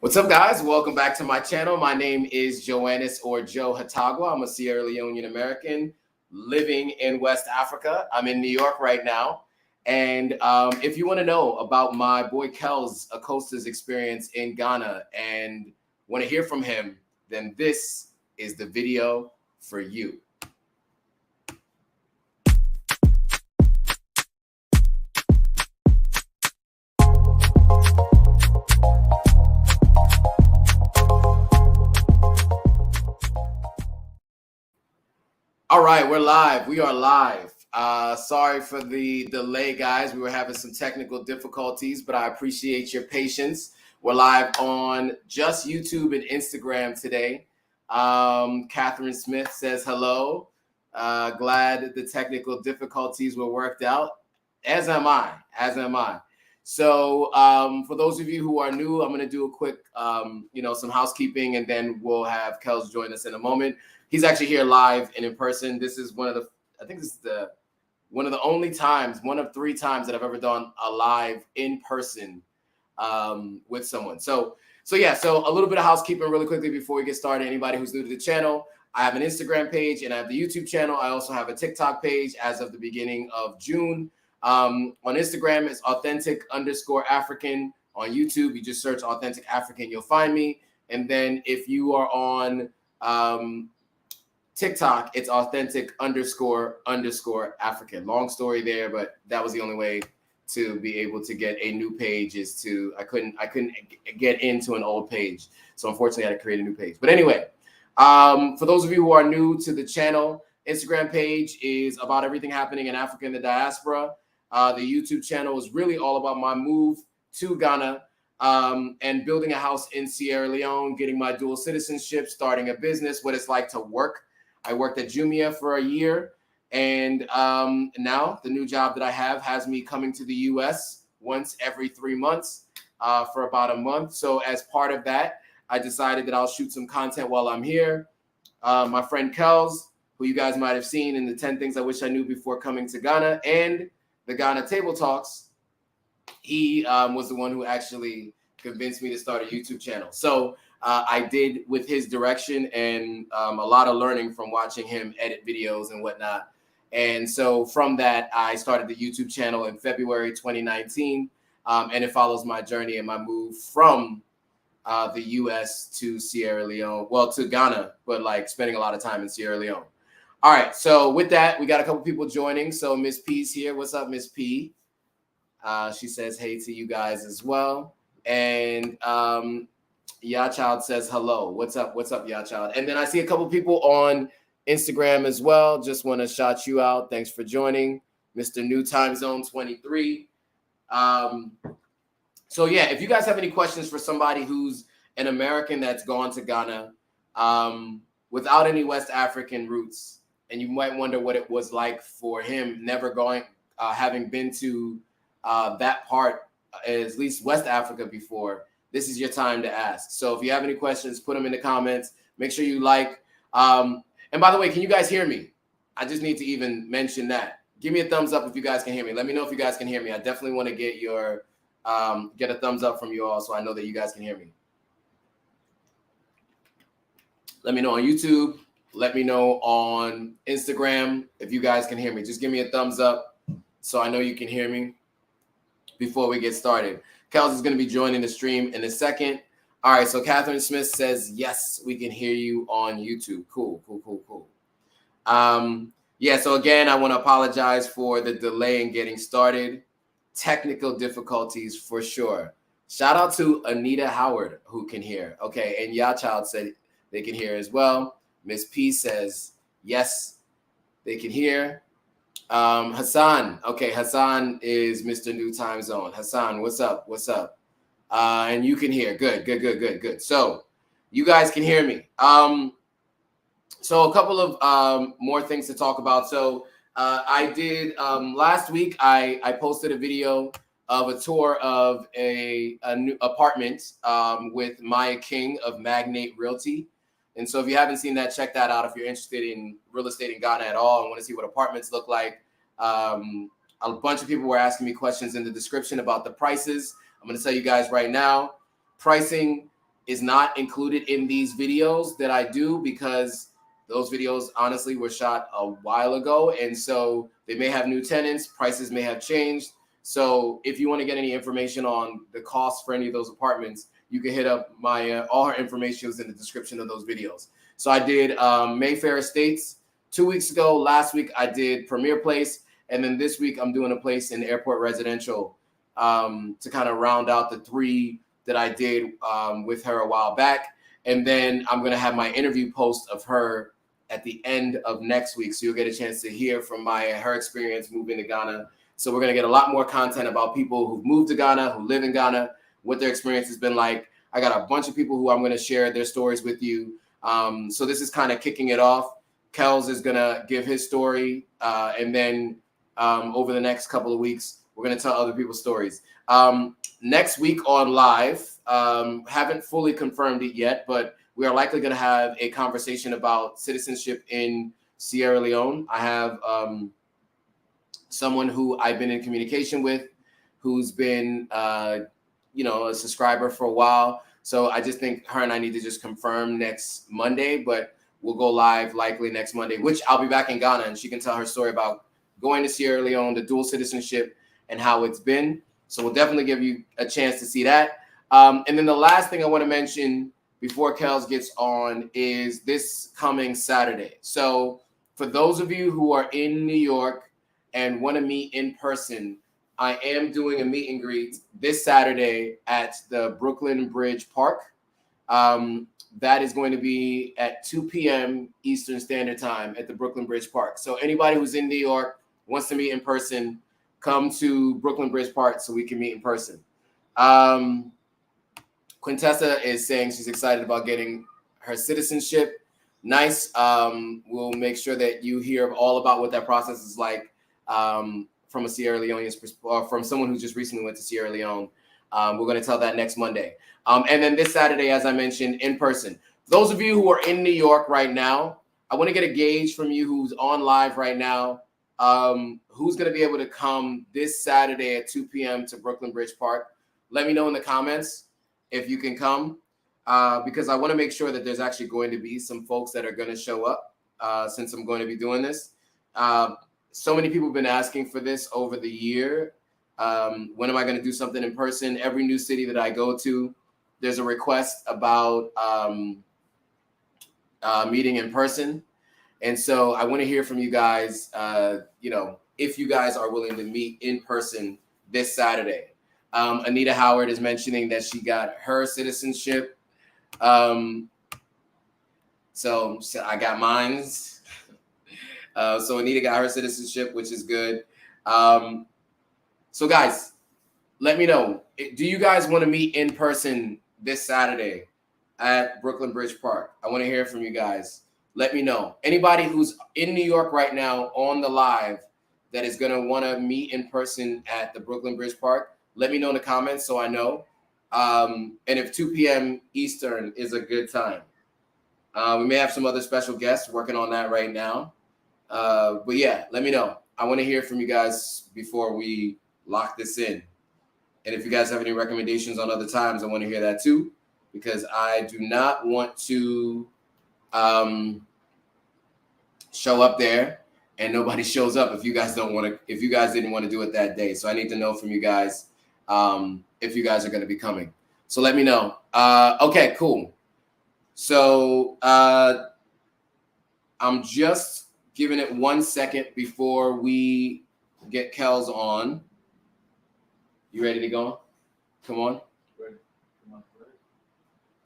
What's up, guys? Welcome back to my channel. My name is Joannis or Joe Hatagwa. I'm a Sierra Leonean American living in West Africa. I'm in New York right now. And if you want to know about my boy Kels, Acosta's experience in Ghana and want to hear from him, then this is the video for you. All right, we're live. We are live. Sorry for the delay, guys. We were having some technical difficulties, but I appreciate your patience. We're live on just YouTube and Instagram today. Catherine Smith says hello. Glad the technical difficulties were worked out. As am I. So for those of you who are new, I'm going to do a quick, some housekeeping, and then we'll have Kels join us in a moment. He's actually here live and in person. This is one of the 3 times that I've ever done a live in person with someone. So a little bit of housekeeping really quickly before we get started. Anybody who's new to the channel, I have an Instagram page and I have the YouTube channel. I also have a TikTok page as of the beginning of June. On Instagram, it's authentic_African. On YouTube, you just search Authentic African, you'll find me. And then if you are on TikTok, it's authentic__African. Long story there, but that was the only way to be able to get a new page I couldn't get into an old page. So unfortunately I had to create a new page. But anyway, for those of you who are new to the channel, Instagram page is about everything happening in Africa and the diaspora. The YouTube channel is really all about my move to Ghana and building a house in Sierra Leone, getting my dual citizenship, starting a business, what it's like to work. I worked at Jumia for a year, and now the new job that I have has me coming to the U.S. once every 3 months for about a month. So as part of that, I decided that I'll shoot some content while I'm here. My friend Kells, who you guys might have seen in the 10 Things I Wish I Knew Before Coming to Ghana and the Ghana Table Talks, he was the one who actually convinced me to start a YouTube channel. So I did with his direction and a lot of learning from watching him edit videos and whatnot. And so from that, I started the YouTube channel in February 2019. And it follows my journey and my move from the US to Sierra Leone, well, to Ghana, but like spending a lot of time in Sierra Leone. All right. So with that, we got a couple people joining. So Miss P's here. What's up, Miss P? She says hey to you guys as well. And Yachild says hello. What's up, Yachild? And then I see a couple people on Instagram as well. Just want to shout you out. Thanks for joining, Mr. New Time Zone 23. So yeah, if you guys have any questions for somebody who's an American that's gone to Ghana without any West African roots, and you might wonder what it was like for him never going, having been to that part, at least West Africa before, this is your time to ask. So if you have any questions, put them in the comments. Make sure you like. And by the way, can you guys hear me? I just need to even mention that. Give me a thumbs up if you guys can hear me. Let me know if you guys can hear me. I definitely want to get your get a thumbs up from you all so I know that you guys can hear me. Let me know on YouTube. Let me know on Instagram if you guys can hear me. Just give me a thumbs up so I know you can hear me before we get started. Kels is going to be joining the stream in a second. All right, so Catherine Smith says, yes, we can hear you on YouTube. Cool. Yeah, so again, I want to apologize for the delay in getting started. Technical difficulties for sure. Shout out to Anita Howard who can hear. Okay, and Yachild said they can hear as well. Miss P says, yes, they can hear. Hassan. Okay, Hassan is Mr. New Time Zone. Hassan, what's up? And you can hear. Good. So you guys can hear me. So a couple of more things to talk about. So I did last week, I posted a video of a tour of a new apartment with Maya King of Magnate Realty. And so if you haven't seen that, check that out. If you're interested in real estate in Ghana at all and want to see what apartments look like. A bunch of people were asking me questions in the description about the prices. I'm going to tell you guys right now, pricing is not included in these videos that I do, because those videos honestly were shot a while ago, and so they may have new tenants, prices may have changed. So if you want to get any information on the cost for any of those apartments, you can hit up my all her information is in the description of those videos. So I did Mayfair Estates 2 weeks ago. Last week I did Premier Place, and then this week I'm doing a place in Airport Residential to kind of round out the 3 that I did with her a while back. And then I'm going to have my interview post of her at the end of next week. So you'll get a chance to hear from her experience moving to Ghana. So we're going to get a lot more content about people who've moved to Ghana, who live in Ghana, what their experience has been like. I got a bunch of people who I'm going to share their stories with you. So this is kind of kicking it off. Kells is going to give his story. And then over the next couple of weeks, we're going to tell other people's stories. Next week on live, haven't fully confirmed it yet, but we are likely going to have a conversation about citizenship in Sierra Leone. I have someone who I've been in communication with, who's been, a subscriber for a while. So I just think her and I need to just confirm next Monday, but we'll go live likely next Monday, which I'll be back in Ghana, and she can tell her story about going to Sierra Leone, the dual citizenship, and how it's been. So we'll definitely give you a chance to see that. And then the last thing I want to mention before Kells gets on is this coming Saturday. So for those of you who are in New York and want to meet in person, I am doing a meet and greet this Saturday at the Brooklyn Bridge Park. That is going to be at 2 p.m. Eastern Standard Time at the Brooklyn Bridge Park. So anybody who's in New York wants to meet in person, come to Brooklyn Bridge Park so we can meet in person. Quintessa is saying she's excited about getting her citizenship. Nice. We'll make sure that you hear all about what that process is like from a Sierra Leonean perspective, from someone who just recently went to Sierra Leone. We're going to tell that next Monday. And then this Saturday, as I mentioned, in person. Those of you who are in New York right now, I want to get a gauge from you who's on live right now. Who's going to be able to come this Saturday at 2 p.m. to Brooklyn Bridge Park? Let me know in the comments if you can come, because I want to make sure that there's actually going to be some folks that are going to show up since I'm going to be doing this. So many people have been asking for this over the year. When am I going to do something in person? Every new city that I go to, there's a request about meeting in person. And so I want to hear from you guys, if you guys are willing to meet in person this Saturday. Anita Howard is mentioning that she got her citizenship. So I got mine. So Anita got her citizenship, which is good. So guys, let me know. Do you guys want to meet in person this Saturday at Brooklyn Bridge Park? I want to hear from you guys. Let me know. Anybody who's in New York right now on the live that is going to want to meet in person at the Brooklyn Bridge Park, let me know in the comments so I know. And if 2 p.m. Eastern is a good time. We may have some other special guests working on that right now. But yeah, let me know. I want to hear from you guys before we lock this in. And if you guys have any recommendations on other times, I want to hear that too, because I do not want to show up there and nobody shows up if you guys didn't want to do it that day. So I need to know from you guys if you guys are going to be coming. So let me know. Okay, cool. So I'm just giving it 1 second before we get Kells on. You ready to go? Come on. Ready. Come on. Ready.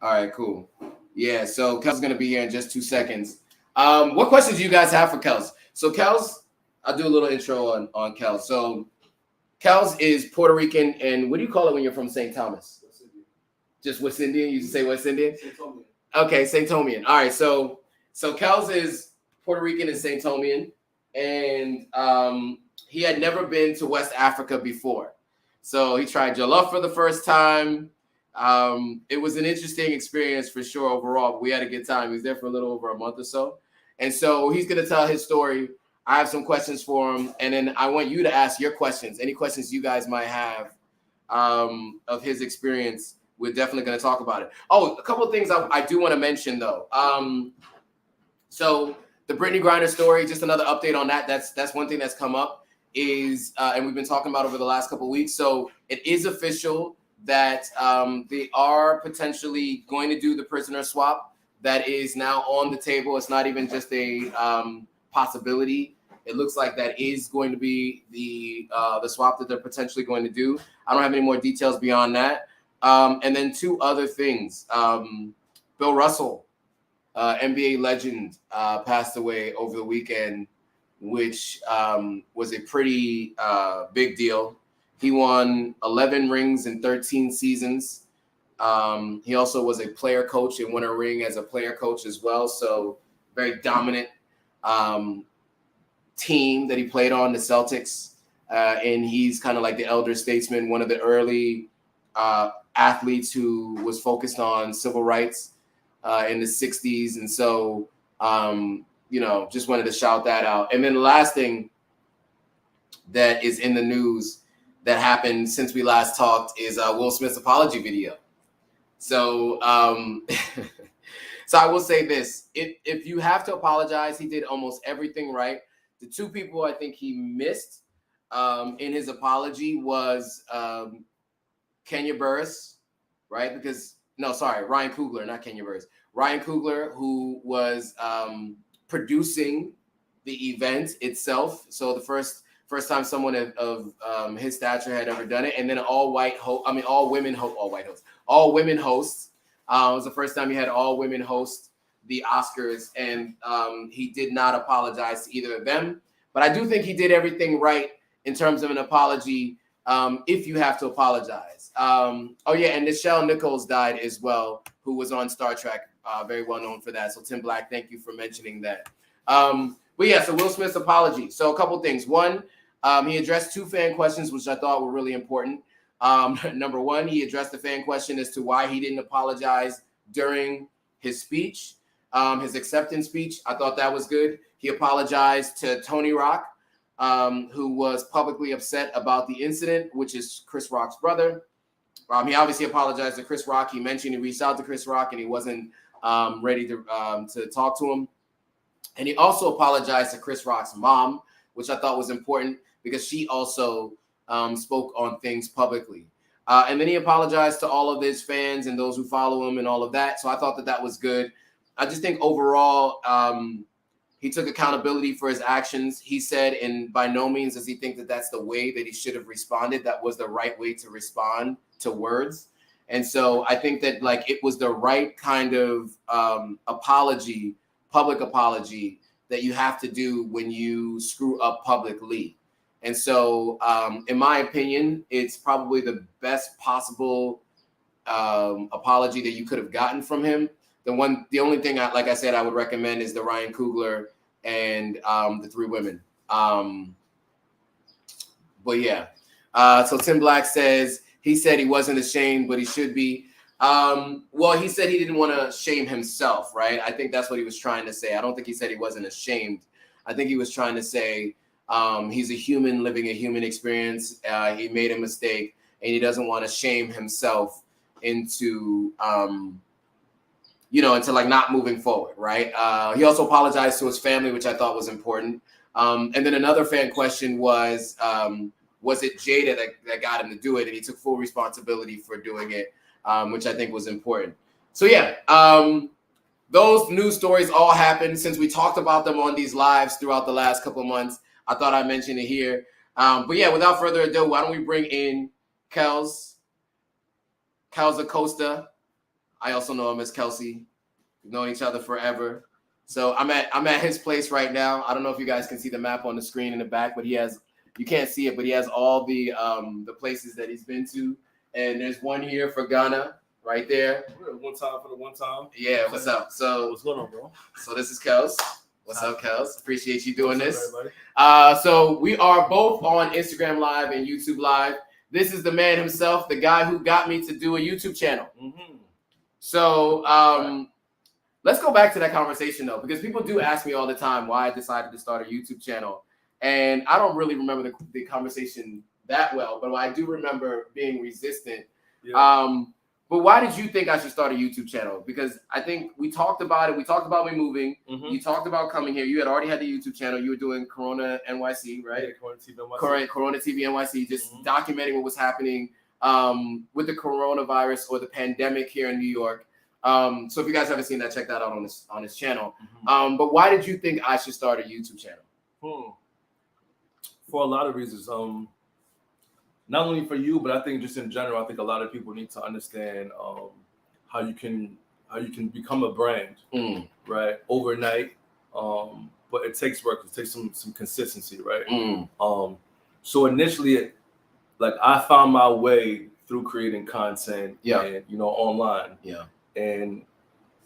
All right, cool. Yeah, so Kells is going to be here in just 2 seconds. What questions do you guys have for Kells? So Kells, I'll do a little intro on Kells. So Kells is Puerto Rican, and what do you call it when you're from St. Thomas? West Indian. Just West Indian? You say West Indian? St. Thomian. Okay, St. Thomian. All right, so Kells is Puerto Rican and St. Thomian, and he had never been to West Africa before. So he tried jollof for the first time. It was an interesting experience for sure overall, but we had a good time. He was there for a little over a month or so. And so he's going to tell his story. I have some questions for him, and then I want you to ask your questions, any questions you guys might have of his experience we're definitely going to talk about it. Oh, a couple of things I do want to mention though. So the Brittany Griner story, just another update on that. That's one thing that's come up is, and we've been talking about over the last couple of weeks. So it is official that they are potentially going to do the prisoner swap. That is now on the table. It's not even just a possibility. It looks like that is going to be the swap that they're potentially going to do. I don't have any more details beyond that. And then two other things. Bill Russell, NBA legend, passed away over the weekend, which was a pretty big deal. He won 11 rings in 13 seasons. He also was a player coach and won a ring as a player coach as well. So very dominant team that he played on, the Celtics. And he's kind of like the elder statesman, one of the early athletes who was focused on civil rights in the 60s. And so, just wanted to shout that out. And then the last thing that is in the news that happened since we last talked is Will Smith's apology video. So, so I will say this: if you have to apologize, he did almost everything right. The two people I think he missed in his apology was Kenya Burris, right? Ryan Coogler, not Kenya Burris. Ryan Coogler, who was producing the event itself. So the first time someone of his stature had ever done it, and then all women hosts. It was the first time he had all women host the Oscars, and he did not apologize to either of them. But I do think he did everything right in terms of an apology. If you have to apologize. And Nichelle Nichols died as well, who was on Star Trek, very well known for that. So Tim Black, thank you for mentioning that. So Will Smith's apology. So a couple things. One, he addressed two fan questions, which I thought were really important. Number one, he addressed the fan question as to why he didn't apologize during his speech, his acceptance speech. I thought that was good. He apologized to Tony Rock, who was publicly upset about the incident, which is Chris Rock's brother. He obviously apologized to Chris Rock. He mentioned he reached out to Chris Rock and he wasn't ready to talk to him. And he also apologized to Chris Rock's mom, which I thought was important because she also spoke on things publicly. And then he apologized to all of his fans and those who follow him and all of that. So I thought that was good. I just think overall, he took accountability for his actions. He said, and by no means does he think that that's the way that he should have responded. That was the right way to respond to words. And so I think that it was the right kind of apology, public apology that you have to do when you screw up publicly. And so, in my opinion, it's probably the best possible apology that you could have gotten from him. The only thing, like I said, I would recommend is the Ryan Coogler and the three women. So Tim Black says he said he wasn't ashamed, but he should be. He said he didn't want to shame himself, right? I think that's what he was trying to say. I don't think he said he wasn't ashamed. I think he was trying to say he's a human living a human experience. He made a mistake, and he doesn't want to shame himself into not moving forward, right? He also apologized to his family, which I thought was important. And then another fan question was it Jada that got him to do it? And he took full responsibility for doing it, which I think was important. So those news stories all happened since we talked about them on these lives throughout the last couple of months. I thought I'd mention it here. Without further ado, why don't we bring in Kels Acosta. I also know him as Kelsey. We've known each other forever. So I'm at his place right now. I don't know if you guys can see the map on the screen in the back, but you can't see it, but he has all the places that he's been to. And there's one here for Ghana right there. One time for the one time. Yeah, what's up? So what's going on, bro? So this is Kels. What's up, Kels? Appreciate you doing this. Up, so we are both on Instagram Live and YouTube Live. This is the man himself, the guy who got me to do a YouTube channel. Mm-hmm. So let's go back to that conversation, though, because people do ask me all the time why I decided to start a YouTube channel. And I don't really remember the conversation that well, but I do remember being resistant. Yeah. But why did you think I should start a YouTube channel? Because I think we talked about it. We talked about me moving. Mm-hmm. You talked about coming here. You had already had the YouTube channel. You were doing Corona NYC, right? Yeah, Corona TV NYC. Correct. Corona TV NYC, just documenting what was happening with the coronavirus or the pandemic here in New York. So if you guys haven't seen that, check that out on his channel. Mm-hmm. But why did you think I should start a YouTube channel? For a lot of reasons. Not only for you, but I think just in general, I think a lot of people need to understand how you can become a brand, right, overnight. But it takes work. It takes some consistency, right? So initially, like I found my way through creating content, and online, and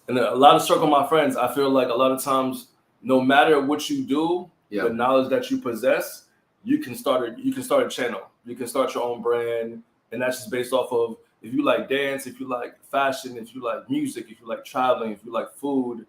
a lot of circle of my friends. I feel like a lot of times, no matter what you do, the knowledge that you possess, you can start a channel. You can start your own brand, and that's just based off of if you like dance, if you like fashion, if you like music, if you like traveling, if you like food.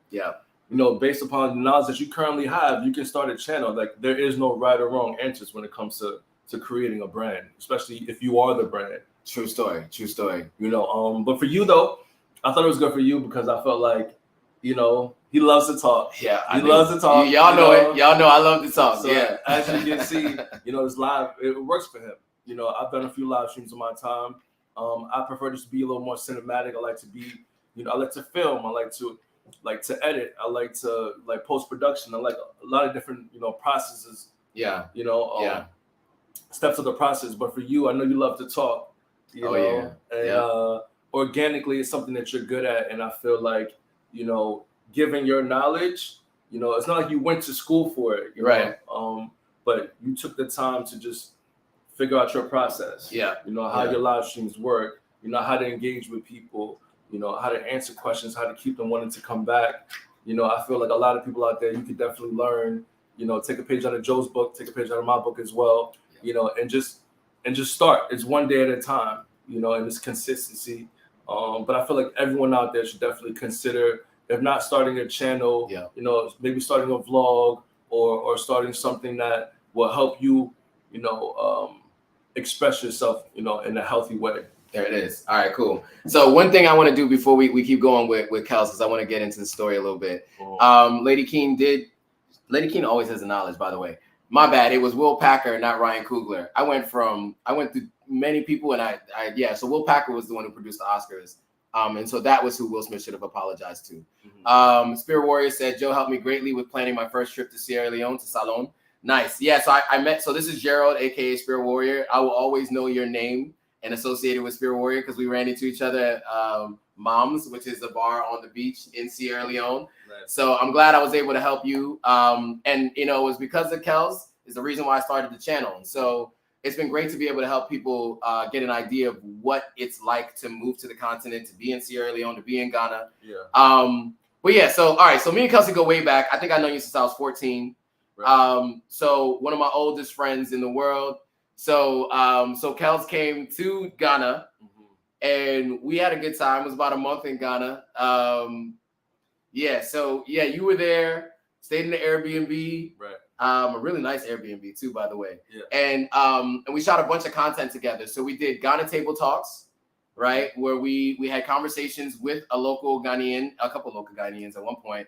Based upon the knowledge that you currently have, you can start a channel. Like there is no right or wrong answers when it comes to creating a brand, especially if you are the brand. True story. But for you though, I thought it was good for you because I felt like, he loves to talk. Yeah, he loves to talk. Y'all know it. Y'all know I love to talk. So as you can see, this live, it works for him. I've done a few live streams in my time. I prefer just to be a little more cinematic. I like to be, I like to film. I like to edit. I like to post production. I like a lot of different, processes. Steps of the process. But for you, I know you love to talk. And organically, it's something that you're good at. And I feel like, given your knowledge, it's not like you went to school for it, right? But you took the time to just figure out your process. How your live streams work. How to engage with people. How to answer questions. How to keep them wanting to come back. I feel like a lot of people out there, you could definitely learn. Take a page out of Joe's book. Take a page out of my book as well. And just start. It's one day at a time. And it's consistency. But I feel like everyone out there should definitely consider, if not starting a channel, maybe starting a vlog or starting something that will help you, express yourself, in a healthy way. There it is. All right, cool. So one thing I want to do before we keep going with Kels is I want to get into the story a little bit. Lady Keene always has the knowledge, by the way. My bad. It was Will Packer, not Ryan Coogler. I went through many people, and so Will Packer was the one who produced the Oscars. And so that was who Will Smith should have apologized to. Spirit Warrior said, Joe helped me greatly with planning my first trip to Sierra Leone, to Salon. Nice. Yeah, so I met, so this is Gerald, aka Spirit Warrior. I will always know your name and associated with Spirit Warrior because we ran into each other at Mom's, which is a bar on the beach in Sierra Leone. Nice. So I'm glad I was able to help you. And it was because of Kells is the reason why I started the channel. So it's been great to be able to help people get an idea of what it's like to move to the continent, to be in Sierra Leone, to be in Ghana. So all right, so me and Kelsey go way back. I think I know you since I was 14. Right. So one of my oldest friends in the world. So Kells came to Ghana, and we had a good time. It was about a month in Ghana. You were there, stayed in the Airbnb. Right. A really nice Airbnb too, by the way. And we shot a bunch of content together. So we did Ghana Table Talks, right? Where we had conversations with a couple local Ghanaians at one point.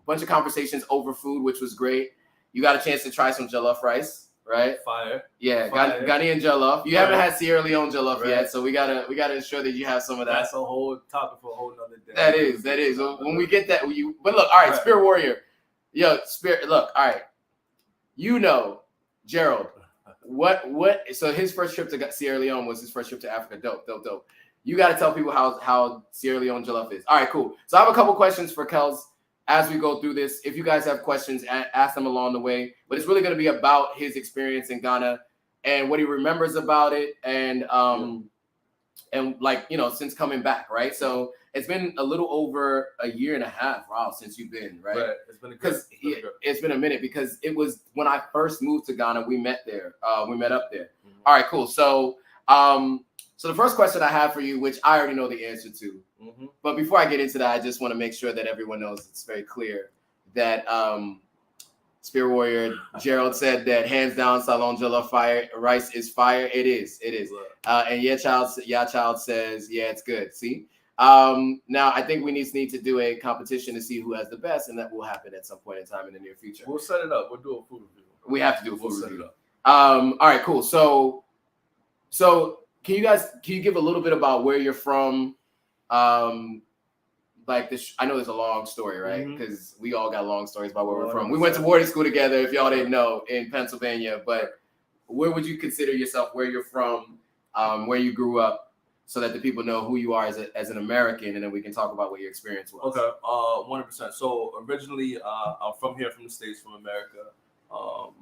Bunch of conversations over food, which was great. You got a chance to try some jollof rice, right? Fire. Yeah, Fire. Ghanaian jollof. You haven't had Sierra Leone jollof yet, so we gotta ensure that you have some of that. That's a whole topic for a whole nother day. That is. When we get that, but look, all right, Spirit Warrior. Yo, Spirit, look, all right. Gerald, what? So his first trip to Sierra Leone was his first trip to Africa. Dope. You got to tell people how Sierra Leone jollof is. All right, cool. So I have a couple questions for Kells as we go through this. If you guys have questions, ask them along the way. But it's really going to be about his experience in Ghana and what he remembers about it, and since coming back, right? So it's been a little over a year and a half, since you've been, right? It's been a minute because it was when I first moved to Ghana. We met there. We met up there. All right, cool. So, so the first question I have for you, which I already know the answer to, but before I get into that, I just want to make sure that everyone knows it's very clear that Spear Warrior Gerald said that hands down, Salon Jollof rice is fire. It is. And yeah, child says, yeah, it's good. See. Now I think we need to do a competition to see who has the best, and that will happen at some point in time in the near future. We'll set it up. We'll do a food review. We have to do a food review. All right, cool. So can you give a little bit about where you're from? Like this, I know there's a long story, right? Because we all got long stories about where we're from. We went to boarding school together, if y'all didn't know, in Pennsylvania. But where would you consider yourself, where you're from, where you grew up, so that the people know who you are as an American, and then we can talk about what your experience was. Okay, 100%. So originally, I'm from here, from the States, from America.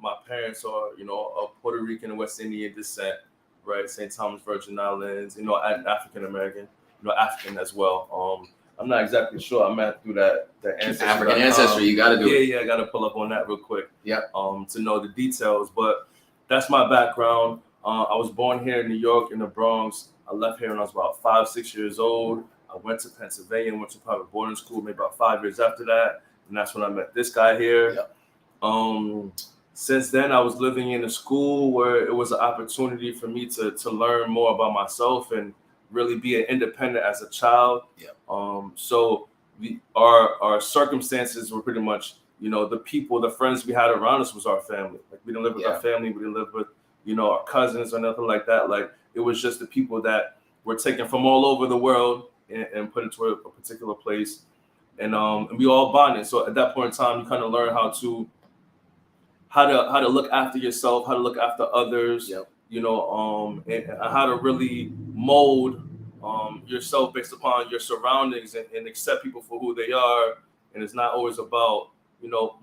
My parents are, of Puerto Rican and West Indian descent, right? St. Thomas Virgin Islands, and African American, African as well. I'm not exactly sure. I'm at through the ancestry. African ancestry, you got to do it. Yeah, I got to pull up on that real quick. Yeah. To know the details, but that's my background. I was born here in New York, in the Bronx. I left here when I was about 5-6 years old. I went to Pennsylvania, went to private boarding school, maybe about 5 years after that, and that's when I met this guy here. Yep. Since then, I was living in a school where it was an opportunity for me to learn more about myself and really be an independent as a child. Yep. So our circumstances were pretty much, the people, the friends we had around us was our family. Like, we didn't live with our family, we didn't live with, our cousins or nothing like that. Like, it was just the people that were taken from all over the world and put into a particular place. And we all bonded. So at that point in time, you kind of learn how to look after yourself, how to look after others. Yep. And how to really mold yourself based upon your surroundings and accept people for who they are. And it's not always about,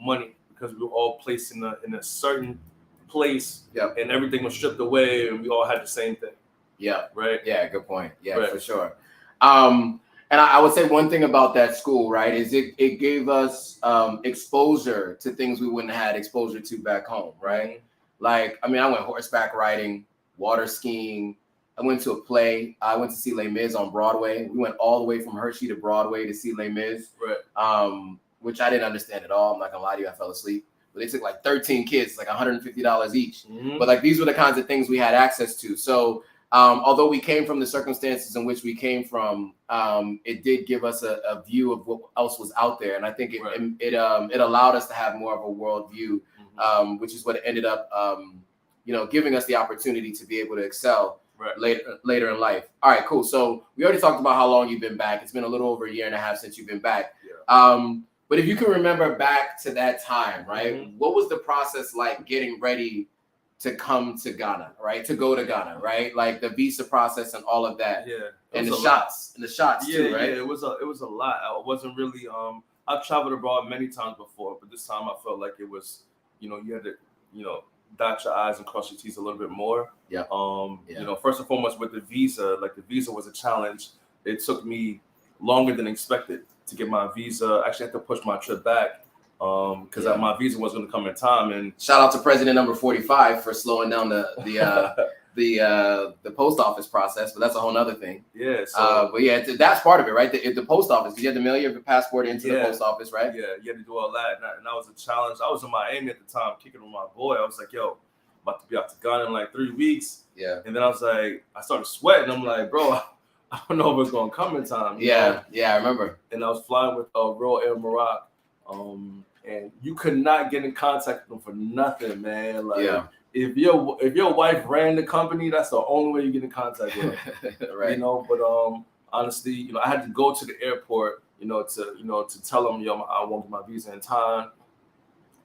money, because we were all placed in a certain place. Yep. And everything was stripped away and we all had the same thing. Yeah. Right. Yeah. Good point. Yeah, right. For sure. And I would say one thing about that school, right, is it gave us exposure to things we wouldn't have had exposure to back home, right? Like, I went horseback riding, water skiing. I went to a play. I went to see Les Mis on Broadway. We went all the way from Hershey to Broadway to see Les Mis, right. Which I didn't understand at all. I'm not going to lie to you. I fell asleep. But they took like 13 kids, like $150 each. But like, these were the kinds of things we had access to. So although we came from the circumstances in which we came from, it did give us a view of what else was out there. And I think it allowed us to have more of a world view, which is what ended up, giving us the opportunity to be able to excel later in life. All right, cool. So we already talked about how long you've been back. It's been a little over 1.5 years since you've been back. Yeah. But if you can remember back to that time, right, what was the process like getting ready to come to Ghana, right? To go to Ghana, right? Like the visa process and all of that. Yeah. And the shots too, right? Yeah, it was a lot. I wasn't really I've traveled abroad many times before, but this time I felt like it was, you had to, dot your I's and cross your T's a little bit more. Yeah. First and foremost with the visa was a challenge. It took me longer than expected to get my visa. I actually had to push my trip back because my visa wasn't going to come in time. And shout out to President number 45 for slowing down the post office process, but that's a whole nother thing. Yeah. So, but yeah, that's part of it, right? The post office, because you had to mail your passport into the post office, right? Yeah, you had to do all that, and that was a challenge. I was in Miami at the time, kicking with my boy. I was like, "Yo, about to be out to Ghana in like 3 weeks." Yeah. And then I was like, I started sweating. I'm like, bro, I don't know if it's gonna come in time. Yeah, I remember. And I was flying with Royal Air Morocco, and you could not get in contact with them for nothing, man. Like, if your wife ran the company, that's the only way you get in contact with her. Right. But honestly, I had to go to the airport, to tell them, I won't get my visa in time.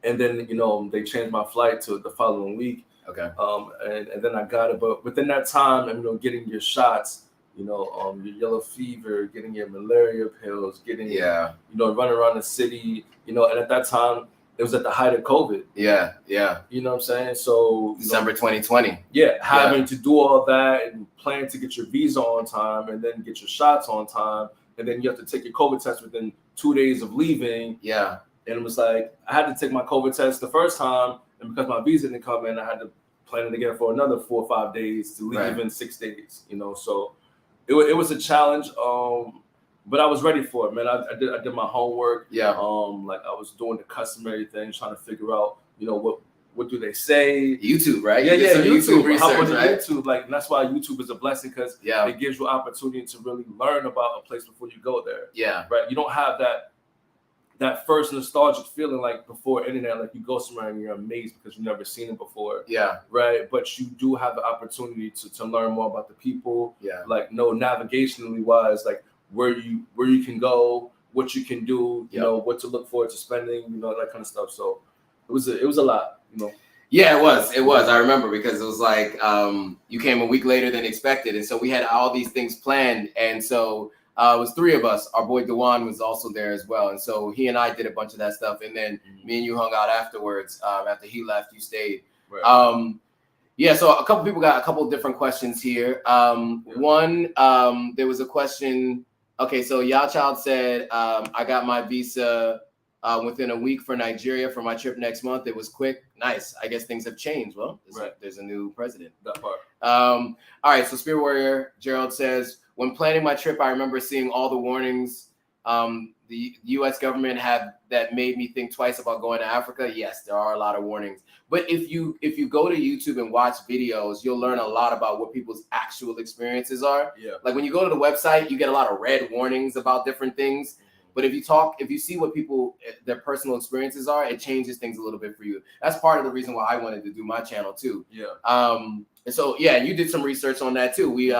And then, they changed my flight to the following week. Okay. And then I got it. But within that time, getting your shots, your yellow fever, getting your malaria pills, getting, running around the city, and at that time, it was at the height of COVID. Yeah. You know what I'm saying? So December 2020. Yeah, having to do all that and plan to get your visa on time and then get your shots on time. And then you have to take your COVID test within 2 days of leaving. Yeah. And it was like, I had to take my COVID test the first time. And because my visa didn't come in, I had to plan it again for another 4 or 5 days to leave in 6 days, So it was a challenge. But I was ready for it, man. I did my homework. Yeah. Like I was doing the customary thing, trying to figure out, what do they say? YouTube, right? Yeah, YouTube research, hop on right? YouTube, like, and that's why YouTube is a blessing because it gives you opportunity to really learn about a place before you go there. Yeah. Right. You don't have that first nostalgic feeling like before internet, like you go somewhere and you're amazed because you've never seen it before. Yeah. Right. But you do have the opportunity to learn more about the people. Yeah. Like navigationally wise, like where you can go, what you can do, what to look forward to spending, that kind of stuff. So it was a lot, Yeah, it was. I remember because it was like you came a week later than expected, and so we had all these things planned, and so it was three of us. Our boy Dewan was also there as well, and so he and I did a bunch of that stuff, and then me and you hung out afterwards. After he left, you stayed. Right. Yeah, so a couple people got a couple different questions here. One, there was a question. Okay, so Yao Child said, I got my visa within a week for Nigeria for my trip next month. It was quick. Nice. I guess things have changed. Well, there's a new president. That part. All right, so Spirit Warrior Gerald says, when planning my trip, I remember seeing all the warnings the U.S. government had that made me think twice about going to Africa. Yes, there are a lot of warnings. But if you go to YouTube and watch videos, you'll learn a lot about what people's actual experiences are. Yeah. Like when you go to the website, you get a lot of red warnings about different things. But if you see what their personal experiences are, it changes things a little bit for you. That's part of the reason why I wanted to do my channel too. Yeah. And so you did some research on that too. We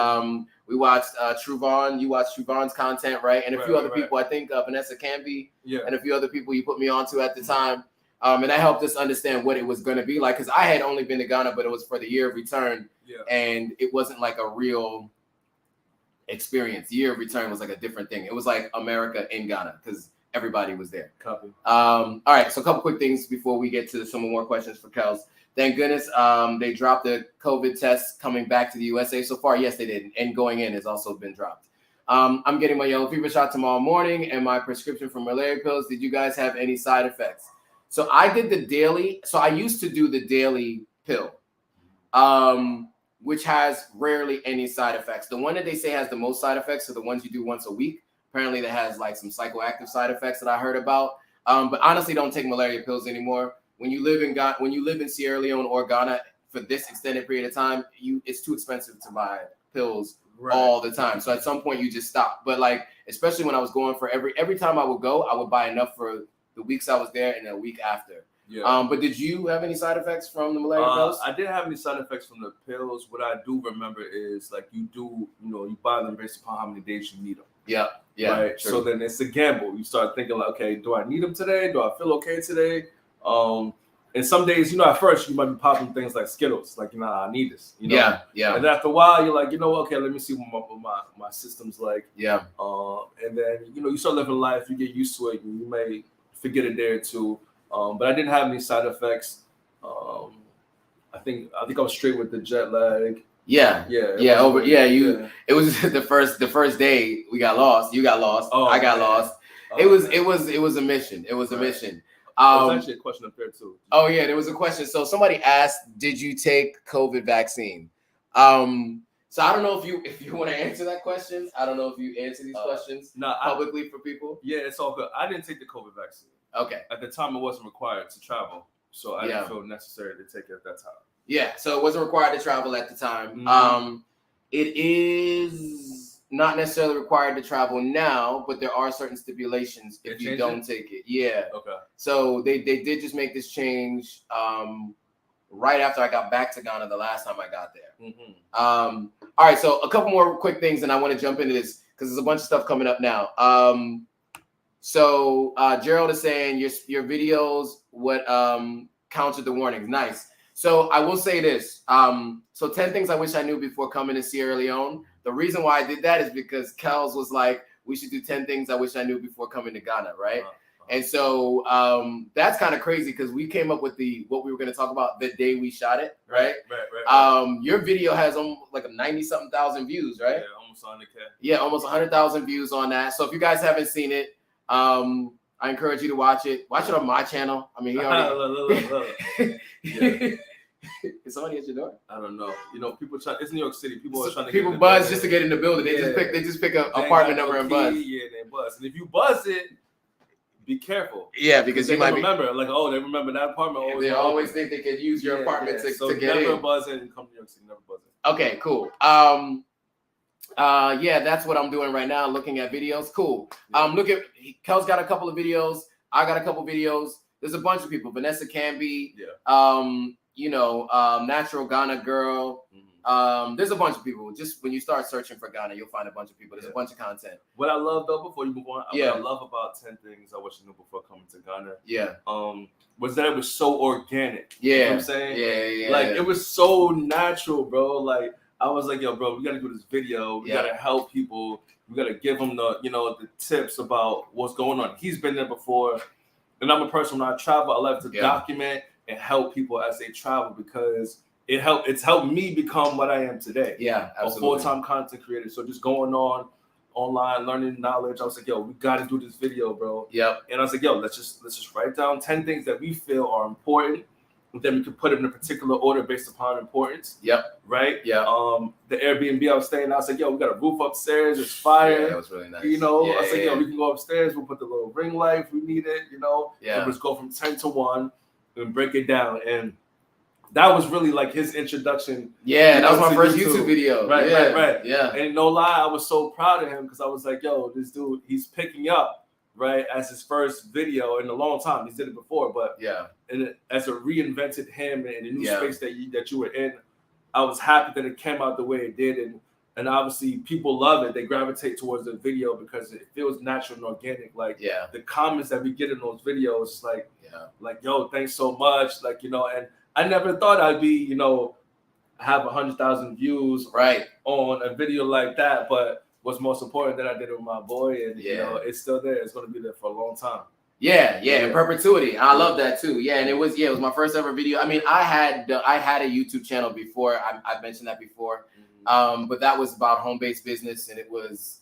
watched Truvon. You watched Truvon's content, right? And a few other people. I think Vanessa Canby and a few other people you put me onto at the time. And that helped us understand what it was going to be like, because I had only been to Ghana, but it was for the year of return, and it wasn't like a real experience. Year of return was like a different thing. It was like America in Ghana because everybody was there. Copy. All right, so a couple quick things before we get to some more questions for Kels. Thank goodness they dropped the COVID tests coming back to the USA so far. Yes, they did, and going in has also been dropped. I'm getting my yellow fever shot tomorrow morning and my prescription for malaria pills. Did you guys have any side effects? So I did the daily. So I used to do the daily pill, which has rarely any side effects. The one that they say has the most side effects are the ones you do once a week. Apparently that has like some psychoactive side effects that I heard about. But honestly, don't take malaria pills anymore. When you live in Sierra Leone or Ghana for this extended period of time, it's too expensive to buy pills all the time. So at some point you just stop. But like, especially when I was going for every time I would go, I would buy enough for the weeks I was there and a week after. Yeah. But did you have any side effects from the malaria pills? I didn't have any side effects from the pills. What I do remember is like you buy them based upon how many days you need them. Yeah. Right. True. So then it's a gamble. You start thinking like, okay, do I need them today? Do I feel okay today? And some days, at first you might be popping things like Skittles, like, I need this. Yeah. And then after a while, you're like, okay, let me see what my system's like. Yeah. And then you start living life, you get used to it, and you may forget a day or two. But I didn't have any side effects. I think I was straight with the jet lag. Yeah. It was the first day we got lost. You got lost. I got lost. It was a mission. It was a mission. There's actually a question up there too. Oh yeah, there was a question. So somebody asked, "Did you take COVID vaccine?" So I don't know if you want to answer that question. I don't know if you answer these questions publicly for people. Yeah, it's all good. I didn't take the COVID vaccine. Okay. At the time, it wasn't required to travel, so I didn't feel necessary to take it at that time. Yeah, so it wasn't required to travel at the time. Mm-hmm. It is not necessarily required to travel now, but there are certain stipulations if you don't take it. Yeah. Okay. So they did just make this change right after I got back to Ghana the last time I got there. Mm-hmm. All right, so a couple more quick things, and I want to jump into this because there's a bunch of stuff coming up now. So Gerald is saying your videos what countered the warnings. Nice. So I will say this. So 10 things I wish I knew before coming to Sierra Leone. The reason why I did that is because Kells was like, we should do 10 things I wish I knew before coming to Ghana, right? And so that's kind of crazy because we came up with what we were going to talk about the day we shot it, right? Right. Your video has like 90-something thousand views, right? Yeah, almost 100K. Yeah, almost 100,000 views on that. So if you guys haven't seen it, I encourage you to watch it. Watch it on my channel. I mean, he already Is somebody at your door? I don't know. You know, people try. It's New York City. People are trying to people buzz just to get in the building. They just pick an apartment number and buzz. Yeah, they buzz. And if you buzz it, be careful. Yeah, because they you might remember, like, oh, they remember that apartment. They always think they could use your apartment to get in. Never buzz in and come to New York City. Never buzz in. Okay, cool. Yeah, that's what I'm doing right now. Looking at videos. Cool. Look at Kel's got a couple of videos. I got a couple of videos. There's a bunch of people. Vanessa Canby. Yeah. Natural Ghana girl. Mm-hmm. There's a bunch of people. Just when you start searching for Ghana, you'll find a bunch of people. There's a bunch of content. What I love though, before you move on, what I love about 10 things I wish you knew before coming to Ghana. Yeah. Was that it was so organic. Yeah. You know what I'm saying? Yeah. Like it was so natural, bro. Like I was like, yo, bro, we gotta do this video. We gotta help people. We gotta give them the tips about what's going on. He's been there before. And I'm a person when I travel, I love to document and help people as they travel because it's helped me become what I am today. Yeah, absolutely. A full-time content creator. So just going online, learning knowledge. I was like, yo, we gotta do this video, bro. Yep. And I was like, yo, let's just write down 10 things that we feel are important. And then we can put them in a particular order based upon importance. Yep. Right? Yeah. The Airbnb I was staying at, I was like, yo, we got a roof upstairs, it's fire. Yeah, that was really nice. I was like, yo, we can go upstairs, we'll put the little ring light if we need it, Yeah. And just go from 10 to 1 and break it down. And that was really like his introduction. Yeah, that was my first YouTube video. Right. Yeah. And no lie, I was so proud of him because I was like, yo, this dude, he's picking up, right, as his first video in a long time. He did it before, but and as it reinvented him in a new space that you were in, I was happy that it came out the way it did. And obviously people love it. They gravitate towards the video because it feels natural and organic. Like the comments that we get in those videos, like yo, thanks so much. Like, and I never thought I'd be, have 100,000 views on a video like that. But what's most important that I did it with my boy, and it's still there. It's gonna be there for a long time. Yeah, in perpetuity. I love that too. Yeah, and it was my first ever video. I mean, I had a YouTube channel before. I've mentioned that before. But that was about home-based business, and it was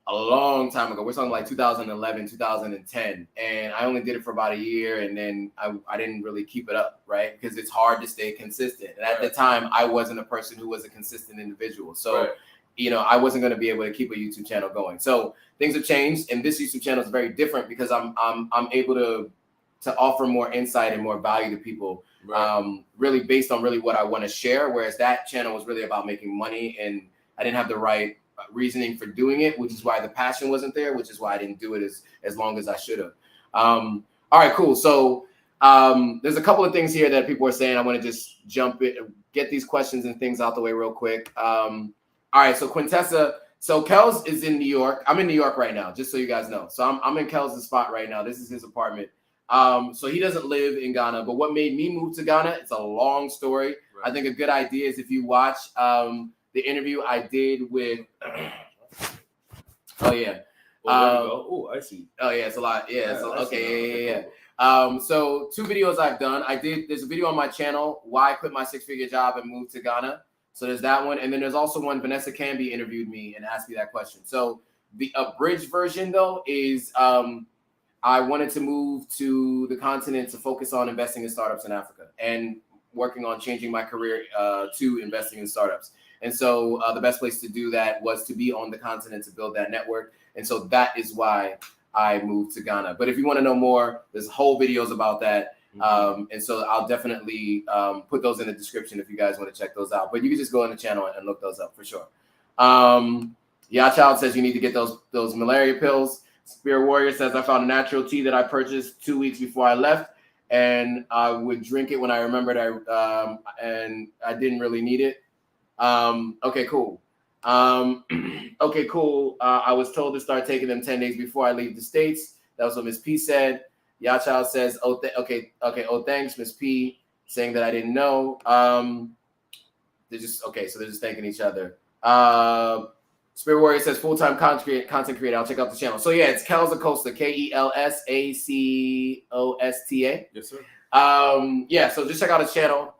a long time ago. We're talking like 2011, 2010, and I only did it for about a year, and then I didn't really keep it up, right? Because it's hard to stay consistent. And at the time, I wasn't a person who was a consistent individual, so I wasn't going to be able to keep a YouTube channel going. So things have changed, and this YouTube channel is very different because I'm able to offer more insight and more value to people. Really based on really what I want to share, whereas that channel was really about making money, and I didn't have the right reasoning for doing it, which is why the passion wasn't there, which is why I didn't do it as long as I should have. All right, cool. So there's a couple of things here that people are saying. I want to just jump in, get these questions and things out the way real quick. All right, so Quintessa, so Kells is in New York. I'm in New York right now, just so you guys know. So I'm in Kells' spot right now. This is his apartment. So he doesn't live in Ghana, but what made me move to Ghana, it's a long story. I think a good idea is if you watch the interview I did with, Oh, I see. Oh yeah, it's a lot. Yeah, okay, so 2 videos I've done. There's a video on my channel, why I quit my 6-figure job and moved to Ghana. So there's that one. And then there's also one, Vanessa Canby interviewed me and asked me that question. So the abridged version though is, I wanted to move to the continent to focus on investing in startups in Africa and working on changing my career to investing in startups. And so the best place to do that was to be on the continent to build that network. And so that is why I moved to Ghana. But if you want to know more, there's whole videos about that. And so I'll definitely put those in the description if you guys want to check those out. But you can just go on the channel and look those up for sure. Child says you need to get those malaria pills. Spirit Warrior says I found a natural tea that I purchased 2 weeks before I left, and I would drink it when I remembered and I didn't really need it. Okay, cool. Okay, cool. I was told to start taking them 10 days before I leave the States. That was what Miss P said. Child says, okay. Oh, thanks, Miss P, saying that I didn't know. They're just thanking each other. Spirit Warrior says full-time content creator. I'll check out the channel. So yeah, it's Kels Acosta, KELSACOSTA. Yes, sir. So just check out his channel.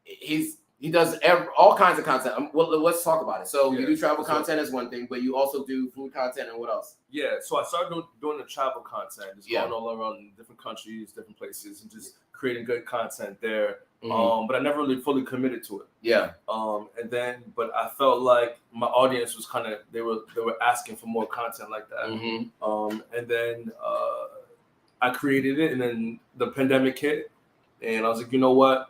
He's He does all kinds of content. Well, let's talk about it. So you do travel so, content as one thing, but you also do food content, and what else? Yeah, so I started doing the travel content, just going all around different countries, different places, and just creating good content there. But I never really fully committed to it. Yeah. But I felt like my audience was kind of they were asking for more content like that. And then I created it, and then the pandemic hit, and I was like, you know what?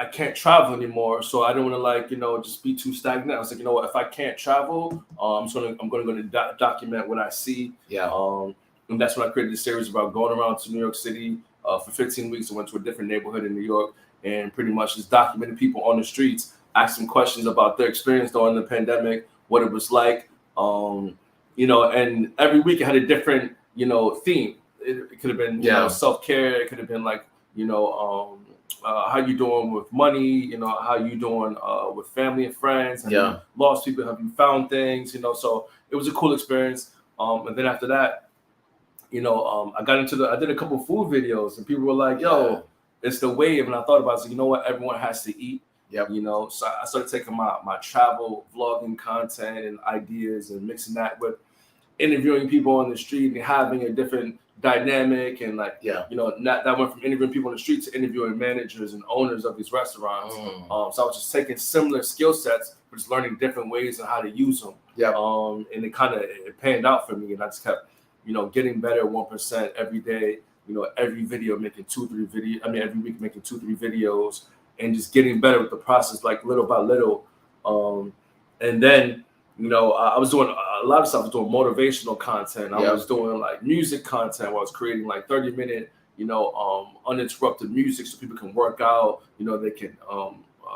I can't travel anymore, so I don't want to just be too stagnant. I was like, you know what? If I can't travel, I'm going to document what I see. Yeah. And that's when I created a series about going around to New York City for 15 weeks. I went to a different neighborhood in New York and pretty much just documented people on the streets, asking questions about their experience during the pandemic, what it was like. And every week it had a different theme. It could have been self-care. It could have been like how you doing with money, how you doing with family and friends, and lost people, have you found things, so it was a cool experience. And then after that, I got into I did a couple of food videos, and people were like, yo, it's the wave. And I thought about it, so you know what, everyone has to eat. So I started taking my travel vlogging content and ideas and mixing that with interviewing people on the street and having a different dynamic, and that went from interviewing people on the street to interviewing managers and owners of these restaurants. So I was just taking similar skill sets, but just learning different ways on how to use them. And it panned out for me, and I just kept getting better 1% every day. Every video making 2-3 videos. I mean, every week making 2-3 videos, and just getting better with the process, like little by little. And then I was doing a lot of stuff. I was doing motivational content. I was doing like music content, where I was creating like 30-minute, uninterrupted music, so people can work out. They can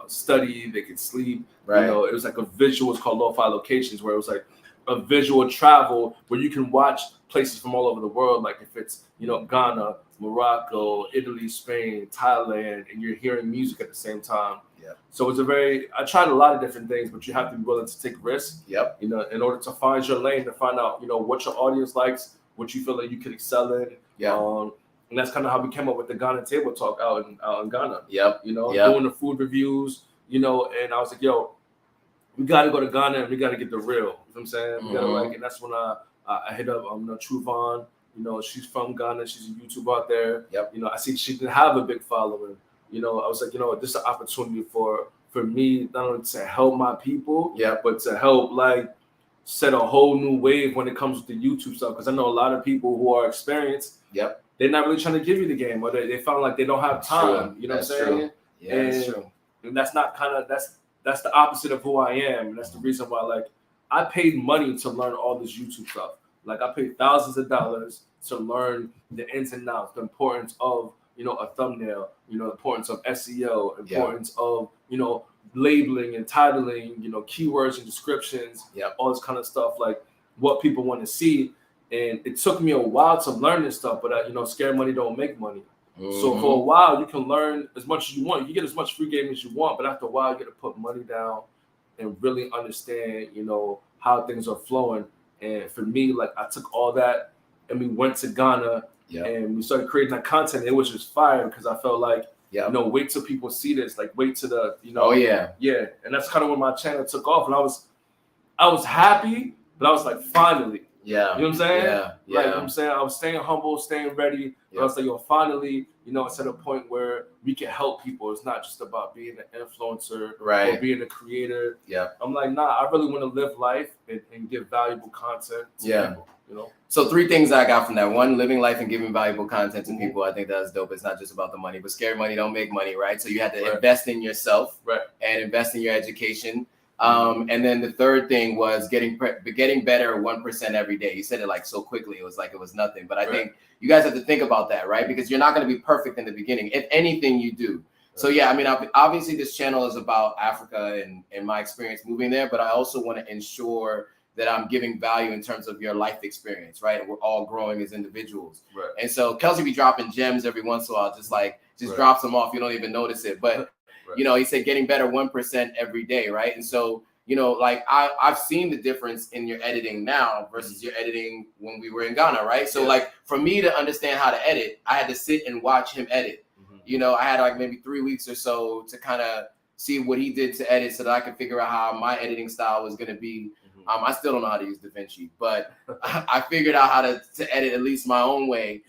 study, they can sleep. Right. It was like a visual. It's called Lo-Fi Locations, where it was like a visual travel where you can watch places from all over the world. Like if it's Ghana, Morocco, Italy, Spain, Thailand, and you're hearing music at the same time. So I tried a lot of different things, but you have to be willing to take risks. In order to find your lane, to find out, what your audience likes, what you feel like you can excel in. And that's kind of how we came up with the Ghana Table Talk out in Ghana. Doing the food reviews, and I was like, yo, we got to go to Ghana and we got to get the real. You know what I'm saying? We gotta and that's when I hit up Truvan. She's from Ghana. She's a YouTuber out there. I see she didn't have a big following. I was like, this is an opportunity for me, not only to help my people, but to help set a whole new wave when it comes to the YouTube stuff. Because I know a lot of people who are experienced, they're not really trying to give you the game, or they found like they don't have time. You know what I'm saying? That's true. And that's not that's the opposite of who I am. And that's the reason why I paid money to learn all this YouTube stuff. I paid thousands of dollars to learn the ins and outs, the importance of a thumbnail, the importance of SEO, importance of, labeling and titling, keywords and descriptions, all this kind of stuff, like what people want to see. And it took me a while to learn this stuff, but scared money don't make money. So for a while, you can learn as much as you want. You get as much free game as you want, but after a while, you get to put money down and really understand, how things are flowing. And for me, I took all that and we went to Ghana. And we started creating that content. It was just fire because I felt like, wait till people see this. Wait till the, And that's kind of when my channel took off. And I was happy, but I was like, finally. You know what I'm saying? You know what I'm saying? I was staying humble, staying ready. I was like, finally, it's at a point where we can help people. It's not just about being an influencer or being a creator. I'm like, nah, I really want to live life and give valuable content to people. So 3 things I got from that. 1, living life and giving valuable content to people. I think that's dope. It's not just about the money, but scary money don't make money, right? So you have to invest in yourself and invest in your education. And then the third thing was getting better 1% every day. You said it so quickly. It was like it was nothing. But I think you guys have to think about that, right? Because you're not going to be perfect in the beginning. If anything, you do. So obviously this channel is about Africa and my experience moving there. But I also want to ensure that I'm giving value in terms of your life experience, right? And we're all growing as individuals. And so Kels will be dropping gems every once in a while, just drops them off. You don't even notice it. But, he said getting better 1% every day, right? And so, I've seen the difference in your editing now versus your editing when we were in Ghana, right? So for me to understand how to edit, I had to sit and watch him edit. I had maybe 3 weeks or so to kind of see what he did to edit so that I could figure out how my editing style was going to be. I still don't know how to use DaVinci, but I figured out how to edit at least my own way,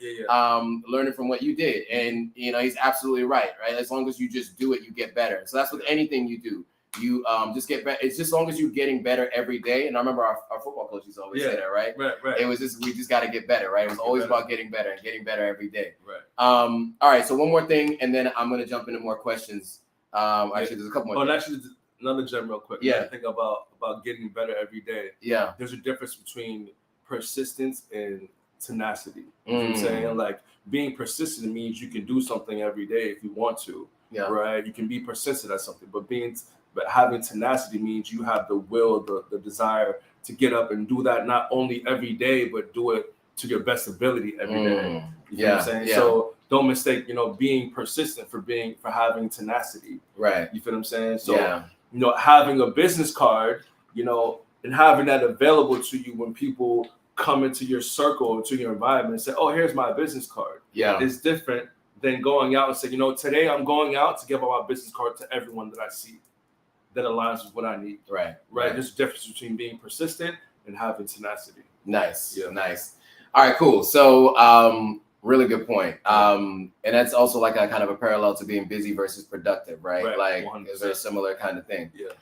learning from what you did. And, he's absolutely right? As long as you just do it, you get better. So that's with anything you do. You just get better. It's just as long as you're getting better every day. And I remember our football coaches always say that, right? Right. It was just, we just got to get better, right? It was always about getting better and getting better every day. Right. All right. So one more thing, and then I'm going to jump into more questions. Actually, there's a couple more. Actually, another gem real quick. Yeah. Think about getting better every day. Yeah. There's a difference between persistence and tenacity. You know what I'm saying? Like, being persistent means you can do something every day if you want to. Yeah. Right. You can be persistent at something, but having tenacity means you have the will, the desire to get up and do that not only every day, but do it to your best ability every day. You know what I'm saying? Yeah. So don't mistake, being persistent for having tenacity. Right. You feel what I'm saying? So, having a business card, and having that available to you when people come into your circle or to your environment and say, oh, here's my business card. Yeah. It's different than going out and say, today I'm going out to give out my business card to everyone that I see that aligns with what I need. Right. There's a difference between being persistent and having tenacity. Nice. Yeah. Nice. All right, cool. So, really good point. And that's also like a kind of a parallel to being busy versus productive, right? Like 100%. Is there a similar kind of thing? Yeah.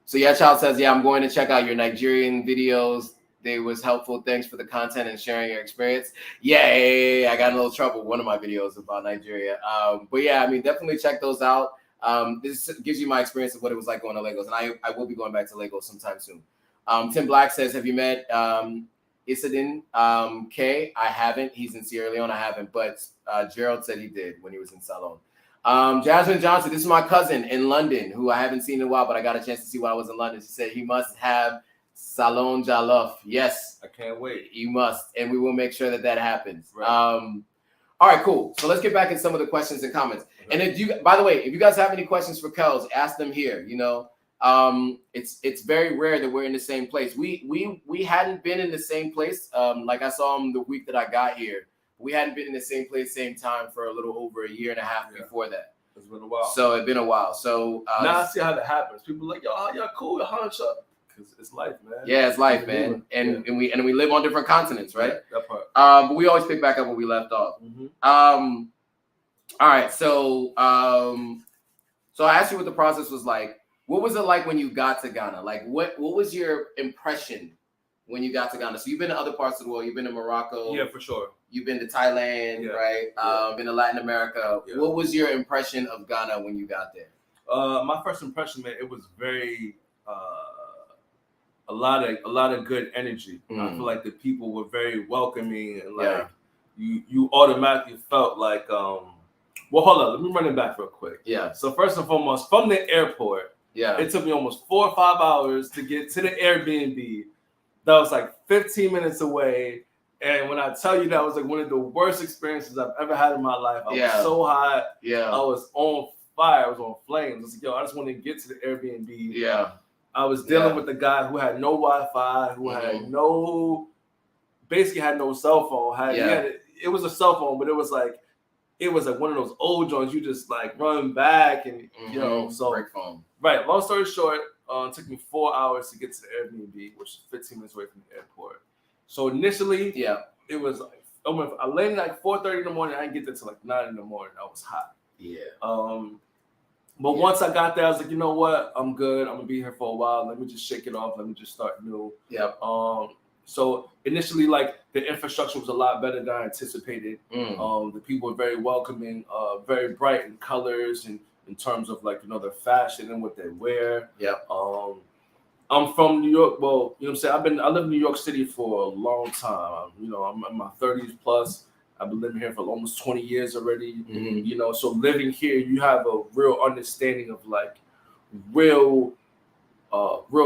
So Child says, I'm going to check out your Nigerian videos. They was helpful. Thanks for the content and sharing your experience. Yeah, I got in a little trouble. One of my videos about Nigeria. But definitely check those out. This gives you my experience of what it was like going to Lagos. And I will be going back to Lagos sometime soon. Tim Black says, have you met Isadin K? I haven't. He's in Sierra Leone. I haven't. But Gerald said he did when he was in Salon. Jasmine Johnson, this is my cousin in London who I haven't seen in a while, but I got a chance to see while I was in London. She said he must have Salon Jollof. Yes. I can't wait. You must. And we will make sure that happens. Right. All right, cool. So let's get back in some of the questions and comments. Okay. And by the way, if you guys have any questions for Kells, ask them here. It's very rare that we're in the same place. We hadn't been in the same place. Like I saw him the week that I got here. We hadn't been in the same place, same time for a little over a year and a half before that. It's been a while. So it's been a while. So now I see how that happens. People are like, y'all cool, hunch up. Because it's life, man. Yeah, it's life, man. And we live on different continents, right? Yeah, that part. But we always pick back up where we left off. Mm-hmm. All right. So so I asked you what the process was like. What was it like when you got to Ghana? Like, what was your impression when you got to Ghana? So you've been to other parts of the world. You've been to Morocco. Yeah, for sure. You've been to Thailand, right? Been to Latin America. Yeah. What was your impression of Ghana when you got there? My first impression, man, it was very a lot of good energy. I feel like the people were very welcoming and like you automatically felt like well, hold on, let me run it back real quick. Yeah. So first and foremost, from the airport, it took me almost 4 or 5 hours to get to the Airbnb. That was like 15 minutes away. And when I tell you that was like one of the worst experiences I've ever had in my life. I was so hot. Yeah. I was on fire. I was on flames. I was like, I just wanted to get to the Airbnb. Yeah. I was dealing with a guy who had no Wi-Fi, who had basically had no cell phone. It was a cell phone, but it was like one of those old joints. You just like run back and so break phone. Right. Long story short, it took me 4 hours to get to the Airbnb, which is 15 minutes away from the airport. So initially, it was like I landed like 4:30 in the morning. I didn't get there till like 9 in the morning. I was hot. Yeah. But once I got there, I was like, you know what? I'm good. I'm gonna be here for a while. Let me just shake it off. Let me just start new. Yeah. So initially, like the infrastructure was a lot better than I anticipated. The people were very welcoming, very bright in colors and in terms of like their fashion and what they wear. Yeah. I'm from New York. Well, you know what I'm saying? I lived in New York City for a long time. I'm in my 30s plus. I've been living here for almost 20 years already. Mm-hmm. So living here, you have a real understanding of like real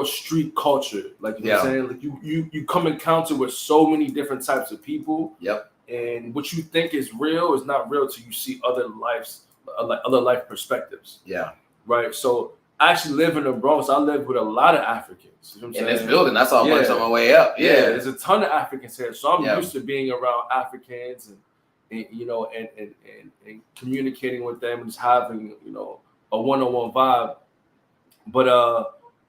street culture. Like you know what I'm saying? Like you come encounter with so many different types of people. Yep. And what you think is real is not real till you see other life perspectives. Yeah. Right. So I actually live in the Bronx. I live with a lot of Africans. You know what I'm saying? This building, that's all much on my way up. Yeah, there's a ton of Africans here. So I'm used to being around Africans and communicating with them and just having, a one-on-one vibe. But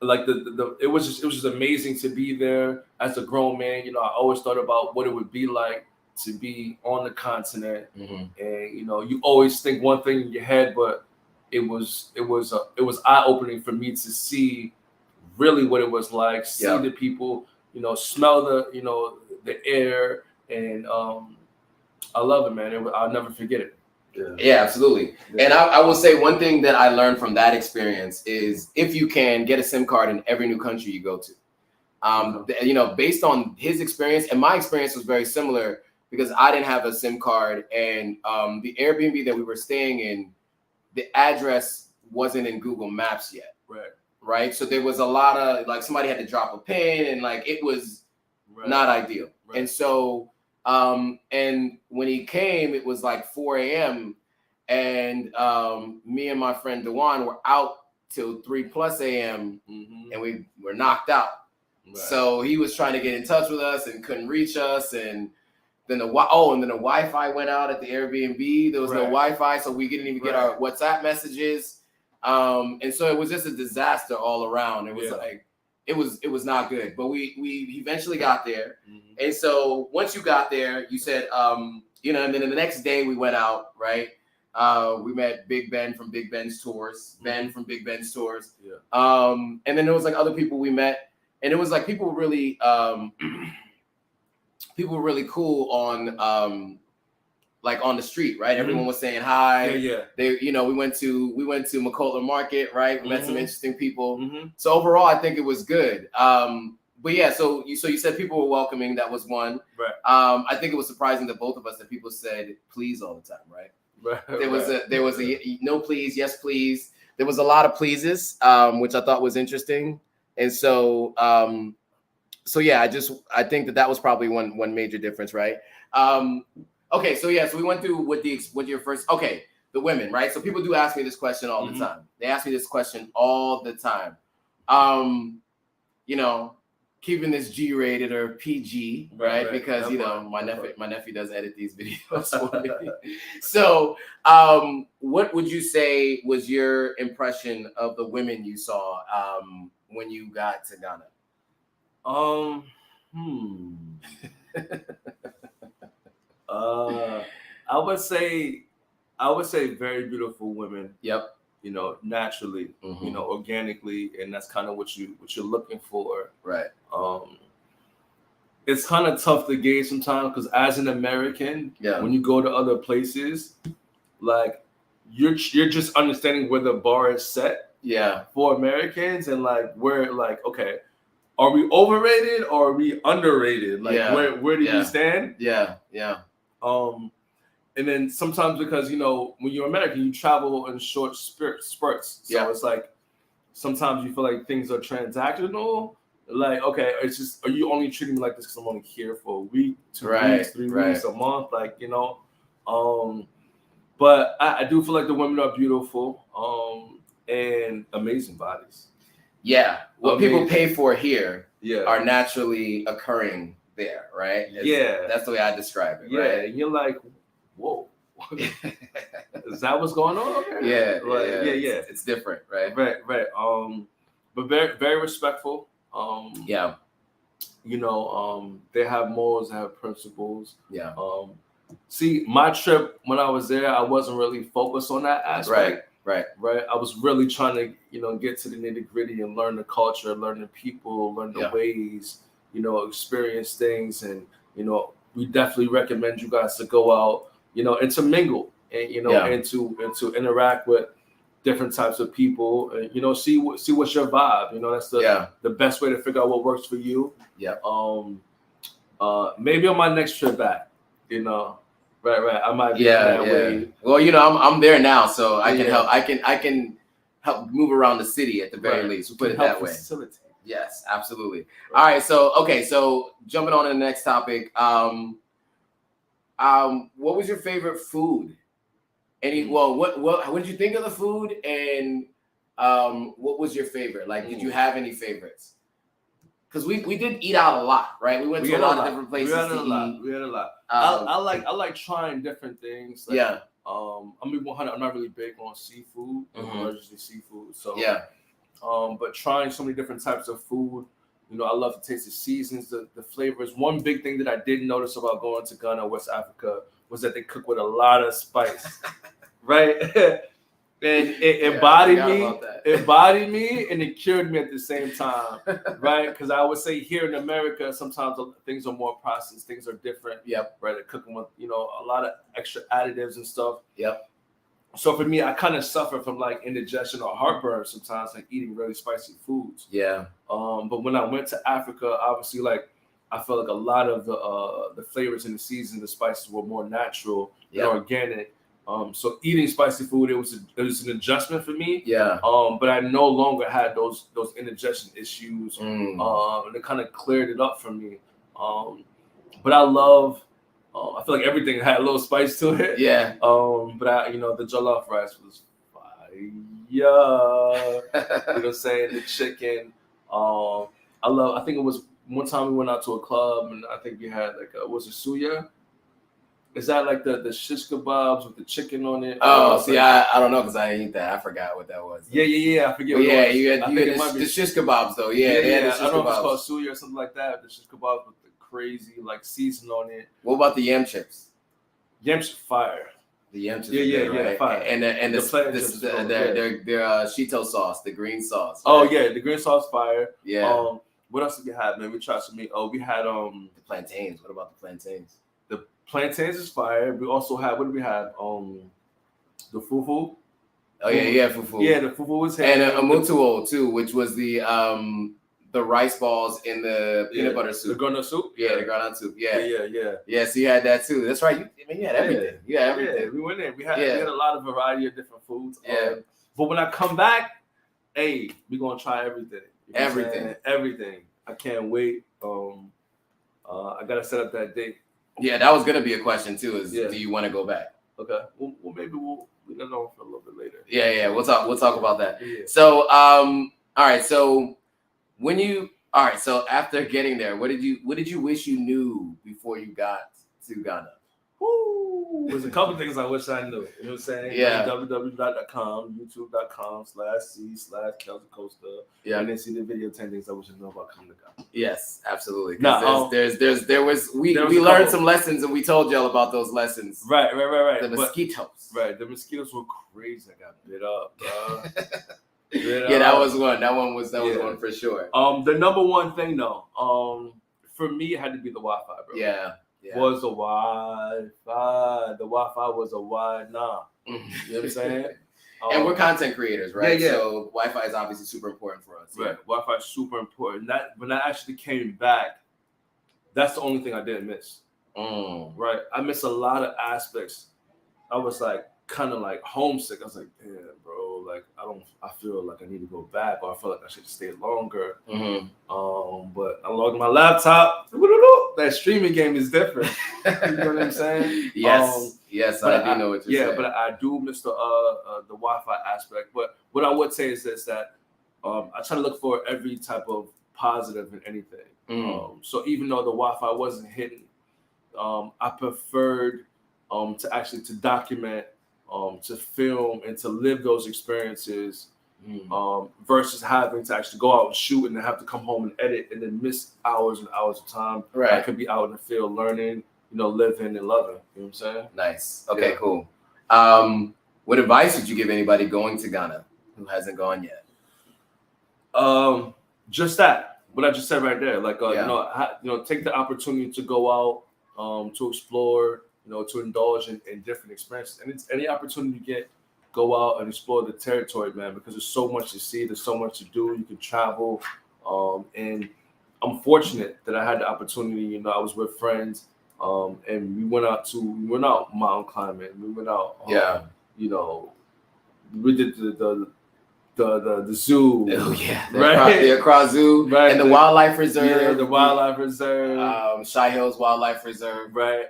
like it was just amazing to be there as a grown man. You know, I always thought about what it would be like to be on the continent, and you know, you always think one thing in your head, but it was eye opening for me to see really what it was like, see the people, you know, smell the air, and I love it, man. I'll never forget it. Yeah, absolutely. Yeah. And I will say one thing that I learned from that experience is if you can get a SIM card in every new country you go to. You know, based on his experience, and my experience was very similar because I didn't have a SIM card, and the Airbnb that we were staying in, the address wasn't in Google Maps yet. Right. So there was a lot of like somebody had to drop a pin, and like it was not ideal. And so and when he came, it was like 4 a.m. and me and my friend Dewan were out till 3+ a.m. And we were knocked out. So he was trying to get in touch with us and couldn't reach us, and then the Wi-Fi went out at the Airbnb. There was no Wi-Fi, so we didn't even get our WhatsApp messages. And so it was just a disaster all around. It was like it was not good. But we eventually got there. And so once you got there, you said you know, and then the next day we went out, right? We met Big Ben from Big Ben's Tours, Ben from Big Ben's Tours. And then there was like other people we met, and it was like people were really cool on like on the street, right? Everyone was saying hi. They, you know, we went to McCullough Market, right? We met some interesting people. So overall, I think it was good. But yeah, so you said people were welcoming. That was one. I think it was surprising to both of us that people said please all the time, right? There was a no please, yes please. There was a lot of pleases, which I thought was interesting. And so so yeah, I think that was probably one major difference, right? Okay, so yeah, so we went through with your first, the women, right? So people do ask me this question all the time. They ask me this question all the time. You know, keeping this G-rated or PG, right? Because you know, my nephew does edit these videos for me. So, what would you say was your impression of the women you saw when you got to Ghana? I would say very beautiful women. Yep. You know, naturally, you know, organically, and that's kind of what you're looking for. Right. It's kind of tough to gauge sometimes because as an American, when you go to other places, like you're just understanding where the bar is set. For Americans, and like we're like, okay, are we overrated or are we underrated? Like where do we stand? And then sometimes because, you know, when you're American, you travel in short spurts. So it's like sometimes you feel like things are transactional. Like, okay, it's just, are you only treating me like this because I'm only here for a week, 2 weeks, 3 weeks, a month? Like, you know. But I do feel like the women are beautiful and amazing bodies. Yeah. What people pay for here are naturally occurring there, right? That's the way I describe it, right? And you're like, whoa, is that what's going on over here? It's different, right? Right. But very, very respectful. You know, they have morals, they have principles. See, my trip when I was there, I wasn't really focused on that aspect. Right. I was really trying to, you know, get to the nitty-gritty and learn the culture, learn the people, learn the ways, you know, experience things. And, you know, we definitely recommend you guys to go out, you know, and to mingle and, you know, and to interact with different types of people and, you know, see what's your vibe. You know, that's the best way to figure out what works for you. Maybe on my next trip back, you know. Right. I might be that way. Well, you know, I'm there now, so I can help. I can help move around the city at the very least. We'll put it that way. Facilitate. Yes, absolutely. All right. So jumping on to the next topic. What was your favorite food? What did you think of the food, and what was your favorite? Like, did you have any favorites? Because we did eat out a lot, right? We went to a lot of different places to eat. We had a lot. I like trying different things. Like, I mean, 100. I'm not really big on seafood. I'm allergic to seafood, so yeah. But trying so many different types of food, I love to taste the seasons, the flavors. One big thing that I did notice about going to Ghana, West Africa, was that they cook with a lot of spice, right? And it embodied me, and it cured me at the same time, right? Because I would say here in America, sometimes things are more processed, things are different. Yep. Right, they're cooking with a lot of extra additives and stuff. Yep. So for me, I kind of suffer from like indigestion or heartburn sometimes, like eating really spicy foods. Yeah. But when I went to Africa, obviously, like I felt like a lot of the flavors in the season, the spices were more natural and organic. So eating spicy food, it was an adjustment for me. Yeah. But I no longer had those indigestion issues. And it kind of cleared it up for me. But I love. I feel like everything had a little spice to it. Yeah. But the jollof rice was fire. You know what I'm saying? The chicken. I think it was one time we went out to a club and I think we had like was it suya? Is that like the shish kebabs with the chicken on it? Oh, see, I don't know because I didn't eat that. I forgot what that was. Yeah. I forget. Well, yeah, you had the shish kebabs though. Yeah, they had the shish I don't know if kebabs. it's called suya or something like that. The shish kebabs with the crazy like season on it. What about the yam chips? Yam chips fire. The yam chips. Yeah, right? fire. And their shito sauce, the green sauce. Right? Oh yeah, the green sauce fire. Yeah. What else did we have, man? We tried some meat. Oh, we had the plantains. What about the plantains? The plantains is fire. We also had what did we have? The fufu. Oh yeah, fufu. Yeah, the fufu was here. And a mutuo too, which was the rice balls in the peanut butter soup. The groundnut soup? Yeah, the groundnut soup. Yeah. Yeah, so you had that too. That's right. You had everything. You had everything. Yeah, we went in. We had a lot of variety of different foods. Yeah. But when I come back, hey, we're gonna try everything. Everything. I can't wait. I gotta set up that date. Yeah, that was gonna be a question too. Do you want to go back? Okay. Well, maybe we'll know for a little bit later. Yeah. We'll talk about that. Yeah. So, all right. So, So after getting there, what did you wish you knew before you got to Ghana? There's a couple things I wish I knew. You know what I'm saying? Yeah. www.com, youtube.com/Kels Acosta. Yeah. And then see the video 10 things I wish I knew about coming to Ghana. Yes, absolutely. We learned some lessons and we told y'all about those lessons. Right. The mosquitoes. The mosquitoes were crazy. I got bit up, bro. That was one. That one was one for sure. The number one thing though, for me, it had to be the Wi-Fi, bro. Yeah. Was the Wi-Fi. The Wi-Fi was a wide nah. You know what I'm saying? And we're content creators, right? Yeah. So Wi-Fi is obviously super important for us. Right. Wi-Fi is super important. When I actually came back, that's the only thing I didn't miss. Right. I missed a lot of aspects. I was like kind of like homesick. I was like, damn, bro, like I feel like I need to go back, or I feel like I should stay longer. But I logged my laptop. That streaming game is different. You know what I'm saying? Yes, I do know what you're saying. Yeah, but I do miss the Wi-Fi aspect. But what I would say is this: that I try to look for every type of positive in anything. So even though the Wi-Fi wasn't hitting, I preferred to document, to film, and to live those experiences. Versus having to actually go out and shoot and then have to come home and edit and then miss hours and hours of time. Right. I could be out in the field learning, living and loving. You know what I'm saying? Nice. Okay, cool. What advice would you give anybody going to Ghana who hasn't gone yet? Just that. What I just said right there. Like, take the opportunity to go out, to explore, to indulge in different experiences. And it's any opportunity you get. Go out and explore the territory, man, because there's so much to see. There's so much to do. You can travel. And I'm fortunate that I had the opportunity. I was with friends, and we went out mountain climbing. We went out. We did the zoo. Oh yeah, the Accra Zoo, right? And the wildlife reserve. Yeah, the wildlife reserve. Shy Hills Wildlife Reserve. Right.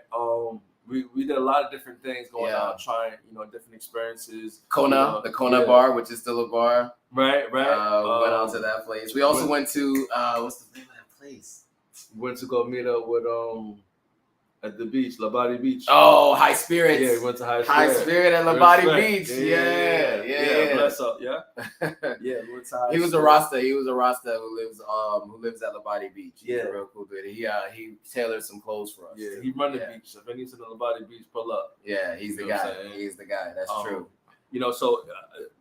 We did a lot of different things going out, trying, different experiences. Kona, the Kona bar, which is still a bar. Right. We went out to that place. We also went to, what's the name of that place? Went to go meet up with, at the beach, Labadi Beach. Oh, High Spirits. Yeah, we went to High Spirit. High Spirit at Labadi Beach. Yeah. Bless up. Yeah. Yeah, we went to High He was a Rasta. He was a Rasta who lives at Labadi Beach. He's a real cool dude. He tailored some clothes for us. Yeah, he run the beach. If anything's in the Labadi Beach, pull up. Yeah, he's the guy. He's the guy. That's true. So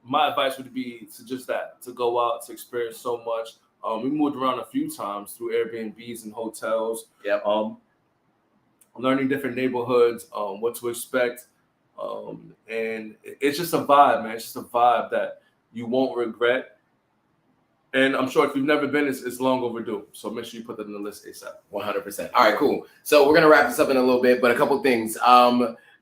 my advice would be to just that, to go out, to experience so much. We moved around a few times through Airbnbs and hotels. Yep. Learning different neighborhoods, what to expect. And it's just a vibe, man. It's just a vibe that you won't regret. And I'm sure if you've never been, it's long overdue. So make sure you put that in the list ASAP. 100%. All right, cool. So we're going to wrap this up in a little bit, but a couple things.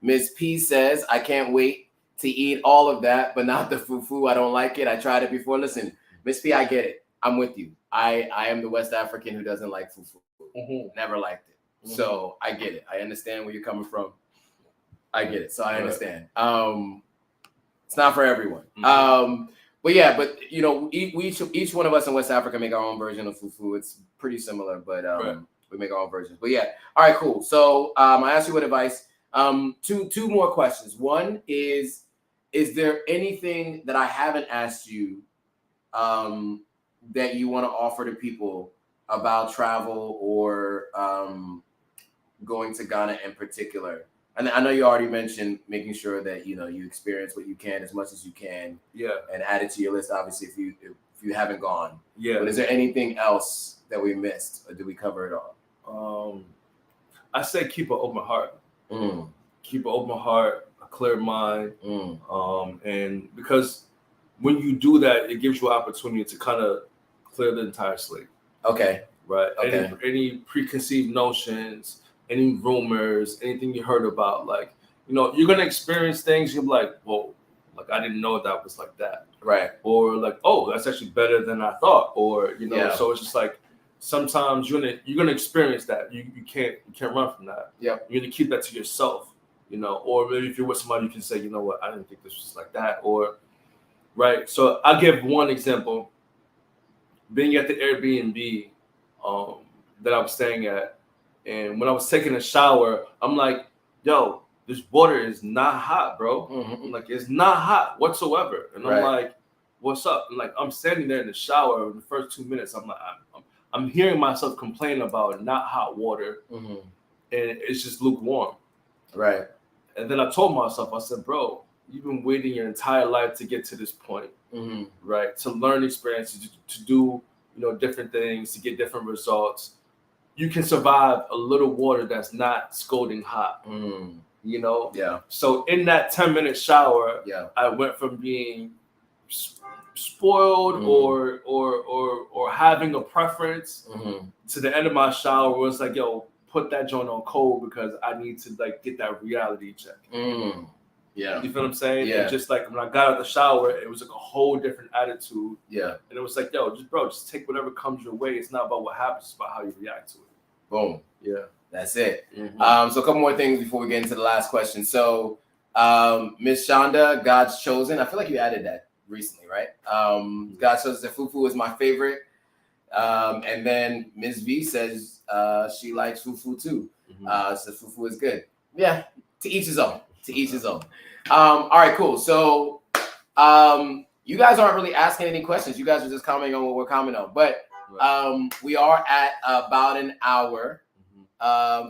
Ms. P says, I can't wait to eat all of that, but not the fufu. I don't like it. I tried it before. Listen, Ms. P, I get it. I'm with you. I am the West African who doesn't like fufu. Mm-hmm. Never liked it. Mm-hmm. So I get it. I understand where you're coming from. I get it. So I understand. It's not for everyone. Mm-hmm. But each one of us in West Africa make our own version of fufu. It's pretty similar, but we make our own versions. But yeah. All right, cool. So I asked you what advice. Two more questions. One is there anything that I haven't asked you that you want to offer to people about travel or going to Ghana in particular? And I know you already mentioned making sure that you experience what you can as much as you can. Yeah. And add it to your list, obviously, if you haven't gone. Yeah. But is there anything else that we missed, or did we cover it all? I say keep an open heart. Keep an open heart, a clear mind. And because when you do that, it gives you an opportunity to kind of clear the entire slate. Okay. Right. Okay. Any preconceived notions, any rumors, anything you heard about, like, you're going to experience things. You're like, whoa, like, I didn't know that was like that. Right. Or like, oh, that's actually better than I thought. Or, so it's just like, sometimes you're gonna experience that. You can't run from that. Yeah. You're gonna keep that to yourself, or maybe if you're with somebody, you can say, you know what, I didn't think this was like that. Or right. So I'll give one example. Being at the Airbnb that I was staying at, and when I was taking a shower, I'm like, yo, this water is not hot, bro. Mm-hmm. Like, it's not hot whatsoever. And I'm like, what's up? And like, I'm standing there in the shower in the first 2 minutes. I'm like, I'm hearing myself complain about not hot water, and it's just lukewarm. Right. And then I told myself, I said, bro, you've been waiting your entire life to get to this point, right? To learn experiences, to do, different things, to get different results. You can survive a little water that's not scalding hot, Yeah. So in that 10-minute shower, I went from being spoiled or having a preference to the end of my shower where it's like, yo, put that joint on cold because I need to like get that reality check. Yeah. You feel what I'm saying? Yeah. And just like when I got out the shower, it was like a whole different attitude. Yeah. And it was like, yo, just take whatever comes your way. It's not about what happens, it's about how you react to it. Boom. Yeah. That's it. So a couple more things before we get into the last question. So Miss Shonda, God's Chosen. I feel like you added that recently, right? God's Chosen said fufu is my favorite. And then Ms. V says she likes fufu too. So fufu is good. Yeah, to each his own. To each his own. All right, cool. So you guys aren't really asking any questions. You guys are just commenting on what we're commenting on. But we are at about an hour,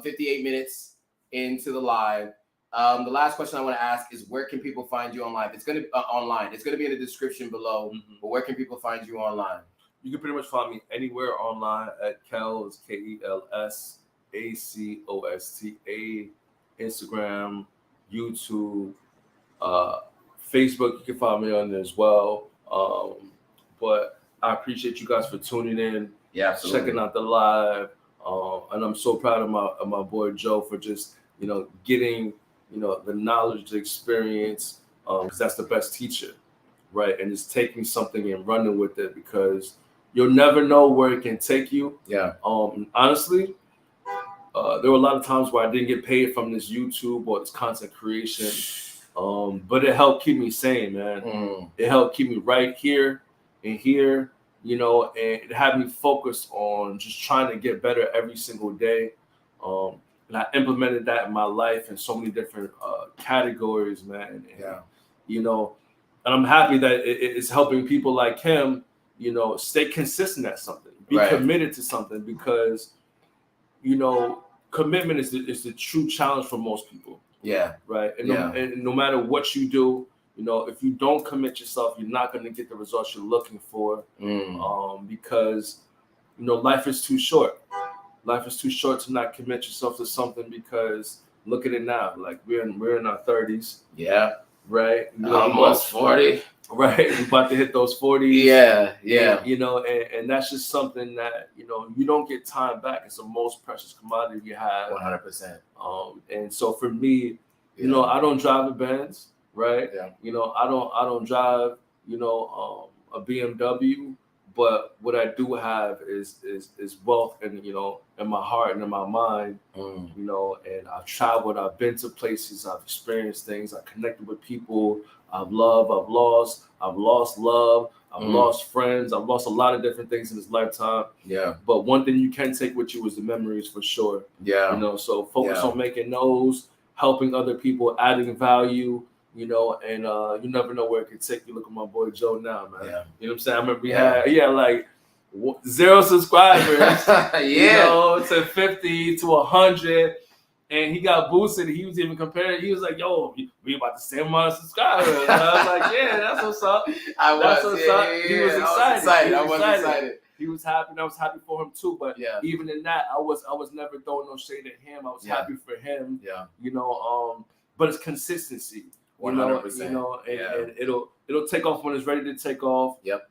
58 minutes into the live. The last question I want to ask is, where can people find you online? It's going to be online. It's going to be in the description below. But where can people find you online? You can pretty much find me anywhere online at Kells, KELS, ACOSTA, Instagram, YouTube, Facebook. You can find me on there as well. But I appreciate you guys for tuning in, checking out the live, and I'm so proud of my boy Joe for just getting the knowledge, the experience, because that's the best teacher, right? And just taking something and running with it, because you'll never know where it can take you. Yeah. Honestly, there were a lot of times where I didn't get paid from this YouTube or this content creation, but it helped keep me sane, man. It helped keep me right here and here, and it had me focused on just trying to get better every single day. and I implemented that in my life in so many different categories, man. And, you know, and I'm happy that it's helping people like him, you know, stay consistent at something, be committed to something, because, you know, commitment is the true challenge for most people. Yeah. Right. And no matter what you do, you know, if you don't commit yourself, you're not going to get the results you're looking for. Because, you know, life is too short. Life is too short to not commit yourself to something, because look at it now. Like we're in our 30s. Yeah. Right. You know, almost 40. Right. We're about to hit those 40s. Yeah. And, you know, and that's just something that, you know, you don't get time back. It's the most precious commodity you have. 100%. And so for me, you know, I don't drive a Benz, right? Yeah. You know, I don't drive, you know, a BMW, but what I do have is wealth, and, you know, in my heart and in my mind, you know, and I've traveled, I've been to places, I've experienced things, I've connected with people, I've loved, I've lost love, I've lost friends, I've lost a lot of different things in this lifetime. Yeah. But one thing you can take with you is the memories, for sure. Yeah. You know, so focus on making those, helping other people, adding value, you know, and you never know where it could take you. Look at my boy Joe now, man. Yeah. You know what I'm saying? I remember we had like 0 subscribers, you know, to 50 to 100. And he got boosted. He was even comparing. He was like, "Yo, we about the same amount of subscribers." And I was like, "Yeah, that's what's up." That's what's up. He was excited. I was excited. He was happy, and I was happy for him too. But even in that, I was never throwing no shade at him. I was happy for him. Yeah. You know, but it's consistency. 100%. You know, and it'll take off when it's ready to take off. Yep.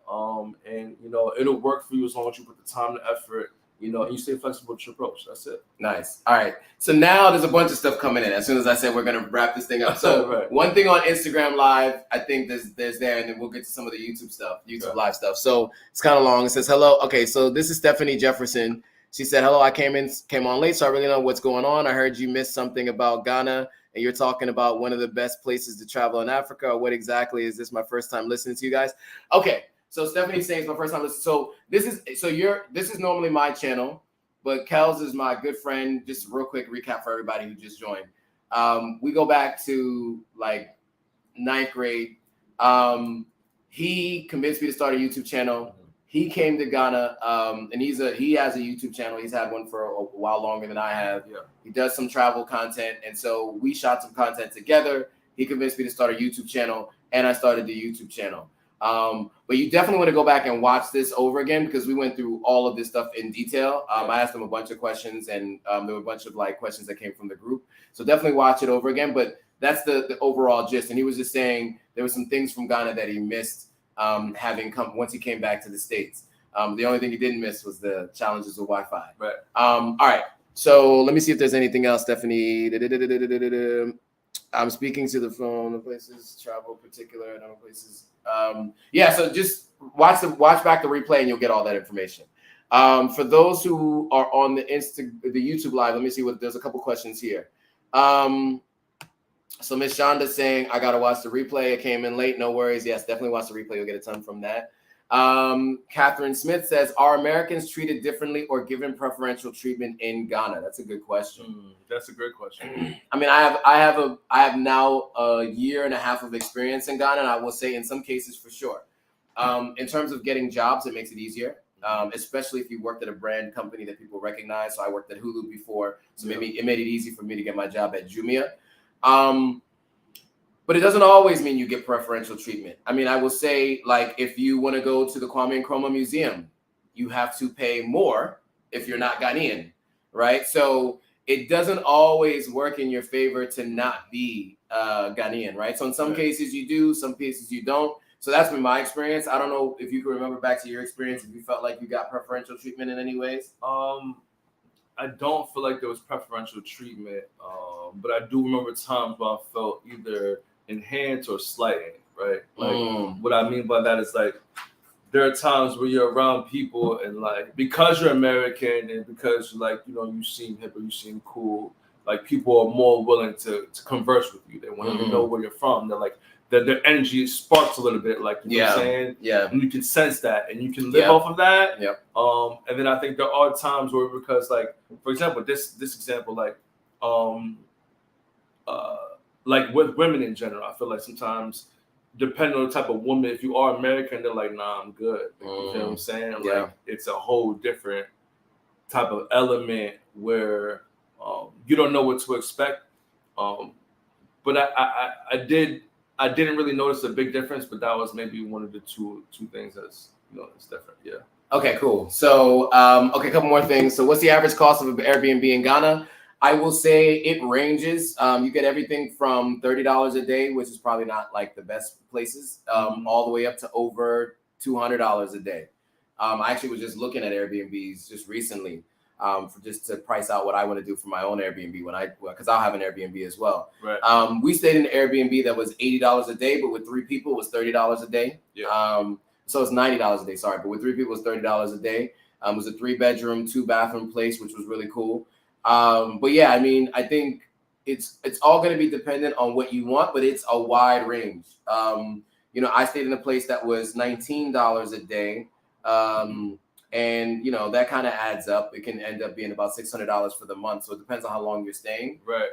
And you know, it'll work for you as long as you put the time and effort. You know, and you stay flexible with your approach. That's it. Nice. All right. So now there's a bunch of stuff coming in. As soon as I said we're gonna wrap this thing up. So one thing on Instagram Live, I think there's there, and then we'll get to some of the YouTube stuff, YouTube Live stuff. So it's kind of long. It says hello. Okay, so this is Stephanie Jefferson. She said, hello, I came on late, so I really don't know what's going on. I heard you missed something about Ghana, and you're talking about one of the best places to travel in Africa. What exactly is this? My first time listening to you guys. Okay. So Stephanie's saying it's my first time listening. So this is normally my channel, but Kells is my good friend. Just real quick recap for everybody who just joined. We go back to like 9th grade. He convinced me to start a YouTube channel. He came to Ghana, and he has a YouTube channel. He's had one for a while longer than I have. Yeah. He does some travel content, and so we shot some content together. He convinced me to start a YouTube channel, and I started the YouTube channel. But you definitely want to go back and watch this over again, because we went through all of this stuff in detail. I asked him a bunch of questions, and there were a bunch of like questions that came from the group. So definitely watch it over again. But that's the overall gist. And he was just saying there were some things from Ghana that he missed having come once he came back to the States. The only thing he didn't miss was the challenges of Wi-Fi. Right. All right. So let me see if there's anything else, Stephanie. I'm speaking to the phone, the places, travel particular, and other places. So just watch back the replay and you'll get all that information. For those who are on the YouTube Live, let me see there's a couple questions here. So Miss Shonda saying, I gotta watch the replay. I came in late, no worries. Yes, definitely watch the replay. You'll get a ton from that. Catherine Smith says, are Americans treated differently or given preferential treatment in Ghana? That's a good question. That's a great question. I mean, I have now a year and a half of experience in Ghana, and I will say in some cases for sure. In terms of getting jobs, it makes it easier, especially if you worked at a brand company that people recognize. So I worked at Hulu before, so maybe it made it easy for me to get my job at Jumia. But it doesn't always mean you get preferential treatment. I mean, I will say, like, if you want to go to the Kwame Nkrumah Museum, you have to pay more if you're not Ghanaian, right? So it doesn't always work in your favor to not be Ghanaian, right? So in some cases you do, some cases you don't. So that's been my experience. I don't know if you can remember back to your experience, if you felt like you got preferential treatment in any ways. I don't feel like there was preferential treatment, but I do remember times where I felt either enhanced or slighted, right? Like what I mean by that is like there are times where you're around people and like because you're American and because like you seem hip or you seem cool, like people are more willing to converse with you. They want to know where you're from. They're like their energy sparks a little bit, like you know what I'm saying? Yeah. And you can sense that and you can live off of that. Yeah. And then I think there are times where because like for example, this example, like um, like with women in general, I feel like sometimes, depending on the type of woman, if you are American, they're like, nah, I'm good. You feel what I'm saying? Yeah. Like, it's a whole different type of element where you don't know what to expect. But I didn't really notice a big difference, but that was maybe one of the two things that's different. Yeah. Okay, cool. So, okay, a couple more things. So, what's the average cost of an Airbnb in Ghana? I will say it ranges. You get everything from $30 a day, which is probably not like the best places, all the way up to over $200 a day. I actually was just looking at Airbnbs just recently, for just to price out what I want to do for my own Airbnb because I'll have an Airbnb as well. Right. We stayed in an Airbnb that was $80 a day, but with 3 people it was $30 a day. Yeah. So it's $90 a day, sorry, but with 3 people, it's $30 a day. It was a 3-bedroom, 2-bathroom place, which was really cool. But yeah, I mean, I think it's all going to be dependent on what you want, but it's a wide range. I stayed in a place that was $19 a day, and that kind of adds up. It can end up being about $600 for the month, so it depends on how long you're staying. Right.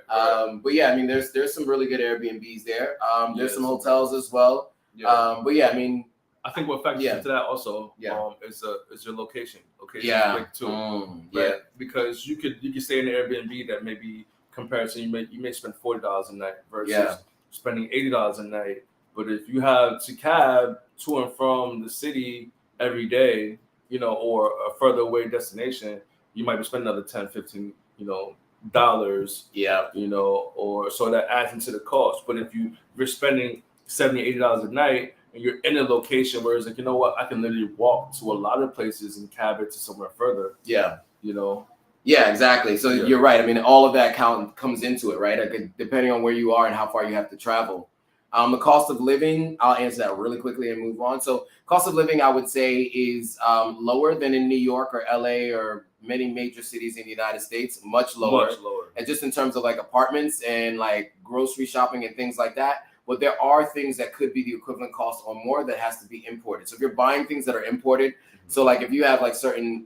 But yeah, I mean, there's some really good Airbnbs there. There's some hotels as well. Yeah. But yeah, I mean. I think what factors into that also is your location. Location is big too. Right? Because you could stay in an Airbnb that maybe comparison you may spend $40 a night versus spending $80 a night. But if you have to cab to and from the city every day, or a further away destination, you might be spending another $10, $15, dollars. Yeah. Or so that adds into the cost. But if you're spending $70, $80 a night, and you're in a location where it's like, I can literally walk to a lot of places and cab it to somewhere further. Yeah. Yeah, exactly. So you're right. I mean, all of that comes into it, right? Depending on where you are and how far you have to travel. The cost of living, I'll answer that really quickly and move on. So cost of living, I would say, is lower than in New York or LA or many major cities in the United States, much lower. And just in terms of like apartments and like grocery shopping and things like that. But there are things that could be the equivalent cost or more that has to be imported. So if you're buying things that are imported, so like if you have like certain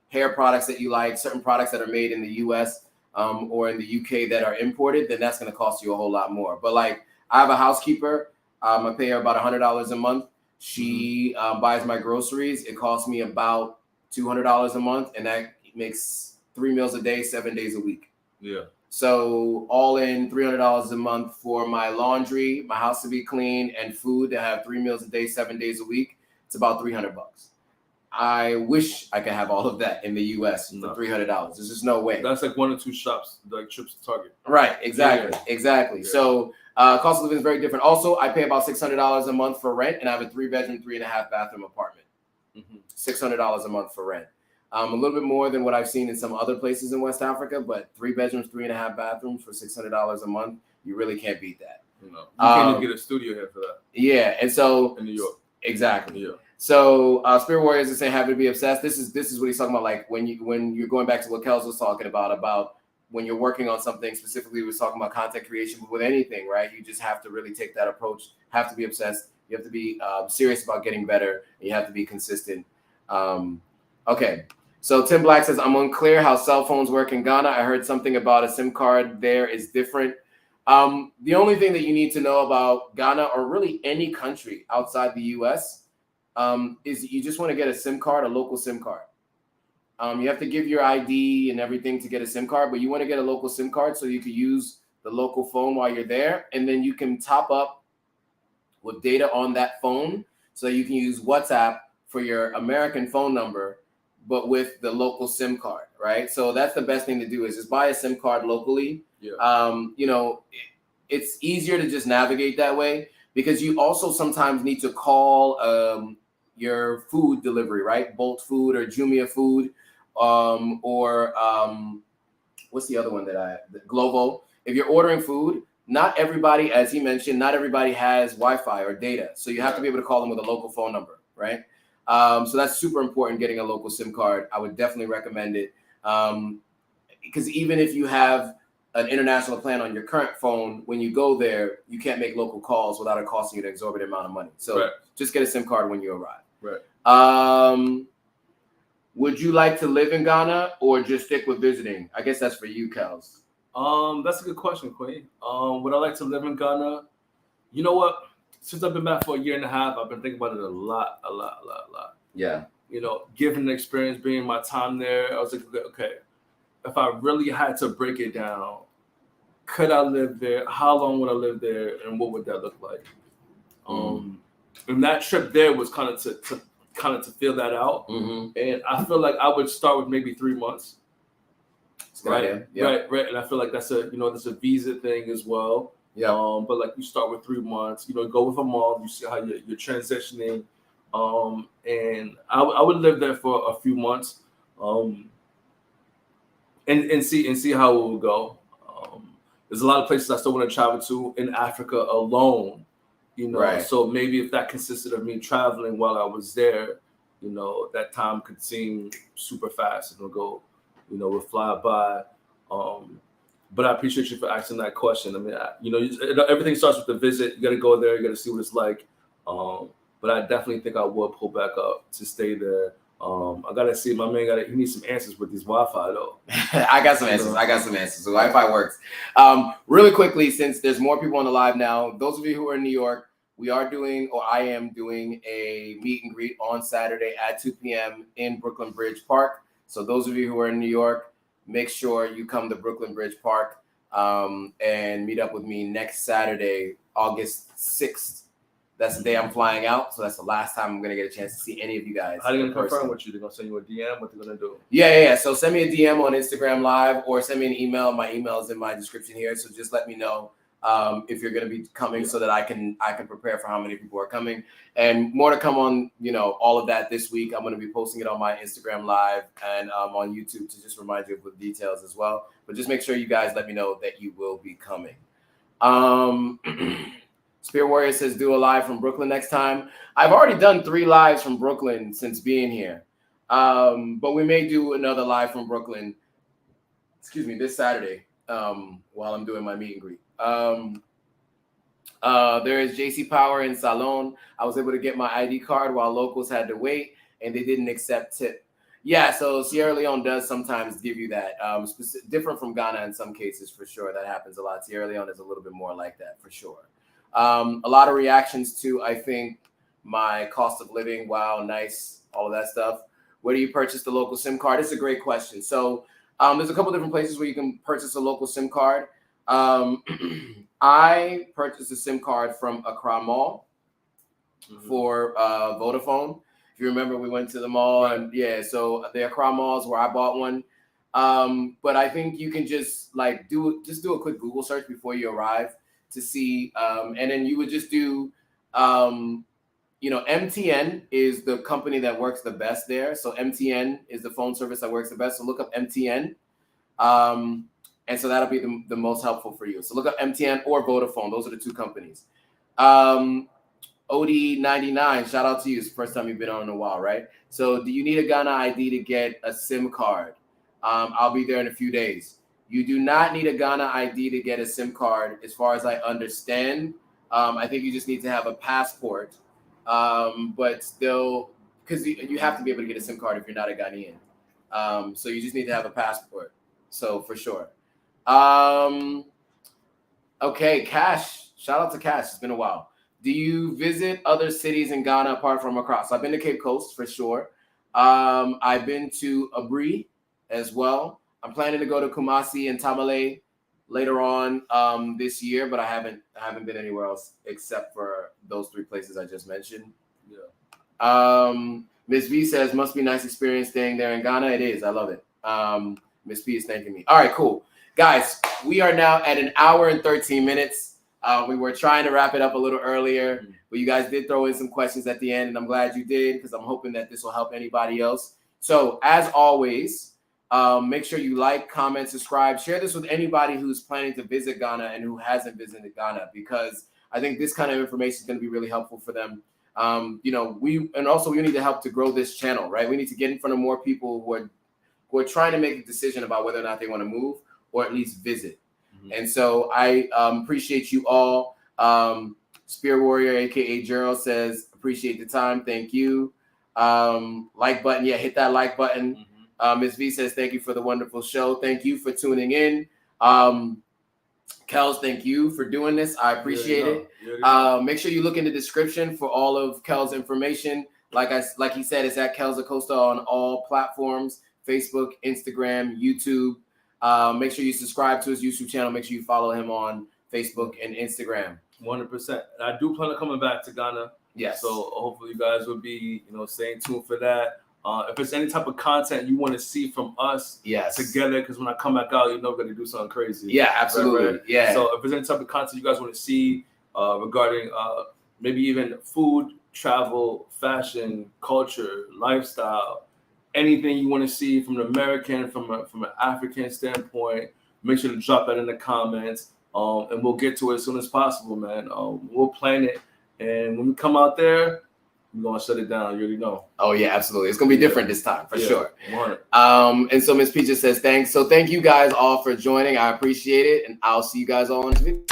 hair products that you like, certain products that are made in the US or in the UK that are imported, then that's going to cost you a whole lot more. But like I have a housekeeper. I pay her about $100 a month. She buys my groceries. It costs me about $200 a month, and that makes 3 meals a day, 7 days a week. Yeah. So all in $300 a month for my laundry, my house to be clean, and food to have 3 meals a day, 7 days a week. It's about $300. I wish I could have all of that in the US for $300. There's just no way. That's like 1 or 2 shops, like trips to Target. Right. Exactly. Yeah. So cost of living is very different. Also, I pay about $600 a month for rent, and I have a 3-bedroom, 3.5-bathroom apartment. $600 a month for rent. A little bit more than what I've seen in some other places in West Africa, but 3 bedrooms, 3.5 bathrooms for $600 a month, you really can't beat that. You can't even get a studio here for that. Yeah, and so in New York, exactly. Yeah. So Spirit Warriors is saying happy to be obsessed. This is what he's talking about. Like when you're going back to what Kels was talking about when you're working on something specifically. He was talking about content creation, but with anything, right? You just have to really take that approach. Have to be obsessed. You have to be serious about getting better, and you have to be consistent. Okay. So Tim Black says, I'm unclear how cell phones work in Ghana. I heard something about a SIM card there is different. The only thing that you need to know about Ghana or really any country outside the US is you just want to get a SIM card, a local SIM card. You have to give your ID and everything to get a SIM card, but you want to get a local SIM card so you can use the local phone while you're there. And then you can top up with data on that phone so you can use WhatsApp for your American phone number, but with the local SIM card, right? So that's the best thing to do is just buy a SIM card locally. Yeah. It's easier to just navigate that way because you also sometimes need to call your food delivery, right? Bolt Food or Jumia Food, or what's the other one Glovo. If you're ordering food, not everybody, as he mentioned, not everybody has Wi-Fi or data. So you have to be able to call them with a local phone number, right? So that's super important, getting a local SIM card. I would definitely recommend it. Because even if you have an international plan on your current phone, when you go there, you can't make local calls without it costing you an exorbitant amount of money. So just get a SIM card when you arrive. Right. Would you like to live in Ghana or just stick with visiting? I guess that's for you, Kels. That's a good question, Queen. Would I like to live in Ghana? You know what? Since I've been back for a year and a half, I've been thinking about it a lot. Yeah. Given the experience being my time there, I was like, okay, if I really had to break it down, could I live there? How long would I live there, and what would that look like? And that trip there was kind of to feel that out. And I feel like I would start with maybe 3 months. Right. And I feel like that's a visa thing as well. Yeah. But like you start with 3 months, go with a month, you see how you're transitioning. And I would live there for a few months, and see how it will go. There's a lot of places I still want to travel to in Africa alone. Right. So maybe if that consisted of me traveling while I was there, that time could seem super fast. It'll go, will fly by. But I appreciate you for asking that question. I mean, everything starts with the visit. You got to go there. You got to see what it's like. But I definitely think I would pull back up to stay there. I gotta see my man. He needs some answers with these Wi-Fi though. I got some answers. The Wi-Fi works. Really quickly, since there's more people on the live now, those of you who are in New York, I am doing a meet and greet on Saturday at 2 p.m. in Brooklyn Bridge Park. So those of you who are in New York, make sure you come to Brooklyn Bridge Park and meet up with me next Saturday, August 6th. That's the day I'm flying out, so that's the last time I'm going to get a chance to see any of you guys. How are they going to confirm with you? They're going to send you a DM? What they're going to do? Yeah. So send me a DM on Instagram Live or send me an email. My email is in my description here, so just let me know if you're going to be coming so that I can prepare for how many people are coming. And more to come on, all of that this week. I'm going to be posting it on my Instagram Live and on YouTube to just remind you of the details as well. But just make sure you guys let me know that you will be coming. Spear Warrior says, do a live from Brooklyn next time. I've already done 3 lives from Brooklyn since being here. But we may do another live from Brooklyn, this Saturday while I'm doing my meet and greet. There is JC Power in Salon. I was able to get my ID card while locals had to wait, and they didn't accept tip. Yeah, so Sierra Leone does sometimes give you that. Different from Ghana in some cases, for sure. That happens a lot. Sierra Leone is a little bit more like that, for sure. A lot of reactions to, I think, my cost of living. Wow, nice, all of that stuff. Where do you purchase the local SIM card? It's a great question. So there's a couple different places where you can purchase a local SIM card. I purchased a SIM card from Accra Mall for Vodafone. If you remember, we went to the mall, and so the Accra Mall is where I bought one. But I think you can just do a quick Google search before you arrive to see, and then you would just do, MTN is the company that works the best there. So MTN is the phone service that works the best. So look up MTN. And so that'll be the most helpful for you. So look up MTN or Vodafone. Those are the 2 companies. OD99, shout out to you. It's the first time you've been on in a while, right? So do you need a Ghana ID to get a SIM card? I'll be there in a few days. You do not need a Ghana ID to get a SIM card, as far as I understand. I think you just need to have a passport. But still, because you have to be able to get a SIM card if you're not a Ghanaian. So you just need to have a passport. So for sure. Okay, Cash. Shout out to Cash. It's been a while. Do you visit other cities in Ghana apart from Accra? So I've been to Cape Coast for sure. I've been to Abri as well. I'm planning to go to Kumasi and Tamale later on this year, but I haven't been anywhere else except for those 3 places I just mentioned. Yeah. Miss V says, must be nice experience staying there in Ghana. It is. I love it. Miss P is thanking me. All right, cool. Guys, we are now at 1 hour and 13 minutes. We were trying to wrap it up a little earlier, but you guys did throw in some questions at the end, and I'm glad you did, because I'm hoping that this will help anybody else. So as always, make sure you like, comment, subscribe, share this with anybody who's planning to visit Ghana and who hasn't visited Ghana, because I think this kind of information is going to be really helpful for them. We need to help to grow this channel, right? We need to get in front of more people who are trying to make a decision about whether or not they want to move or at least visit. And so I appreciate you all. Spear Warrior, aka Gerald, says, appreciate the time. Thank you. Like button. Yeah, hit that like button. Ms. V says, thank you for the wonderful show. Thank you for tuning in. Kels, thank you for doing this. I appreciate it. Make sure you look in the description for all of Kels' information. Like he said, it's at Kels Acosta on all platforms: Facebook, Instagram, YouTube. Make sure you subscribe to his YouTube channel. Make sure you follow him on Facebook and Instagram. 100%. I do plan on coming back to Ghana. Yes. So hopefully you guys will be, staying tuned for that. If there's any type of content you want to see from us together, because when I come back out, we're going to do something crazy. Yeah, absolutely. Right? Yeah. So if there's any type of content you guys want to see regarding maybe even food, travel, fashion, culture, lifestyle, anything you want to see from an American, from an African standpoint, make sure to drop that in the comments. And we'll get to it as soon as possible, man. We'll plan it. And when we come out there, we're going to shut it down. You already know. Oh, yeah, absolutely. It's going to be different this time, for sure. 100. And so Miss Peaches says thanks. So thank you guys all for joining. I appreciate it. And I'll see you guys all in the video.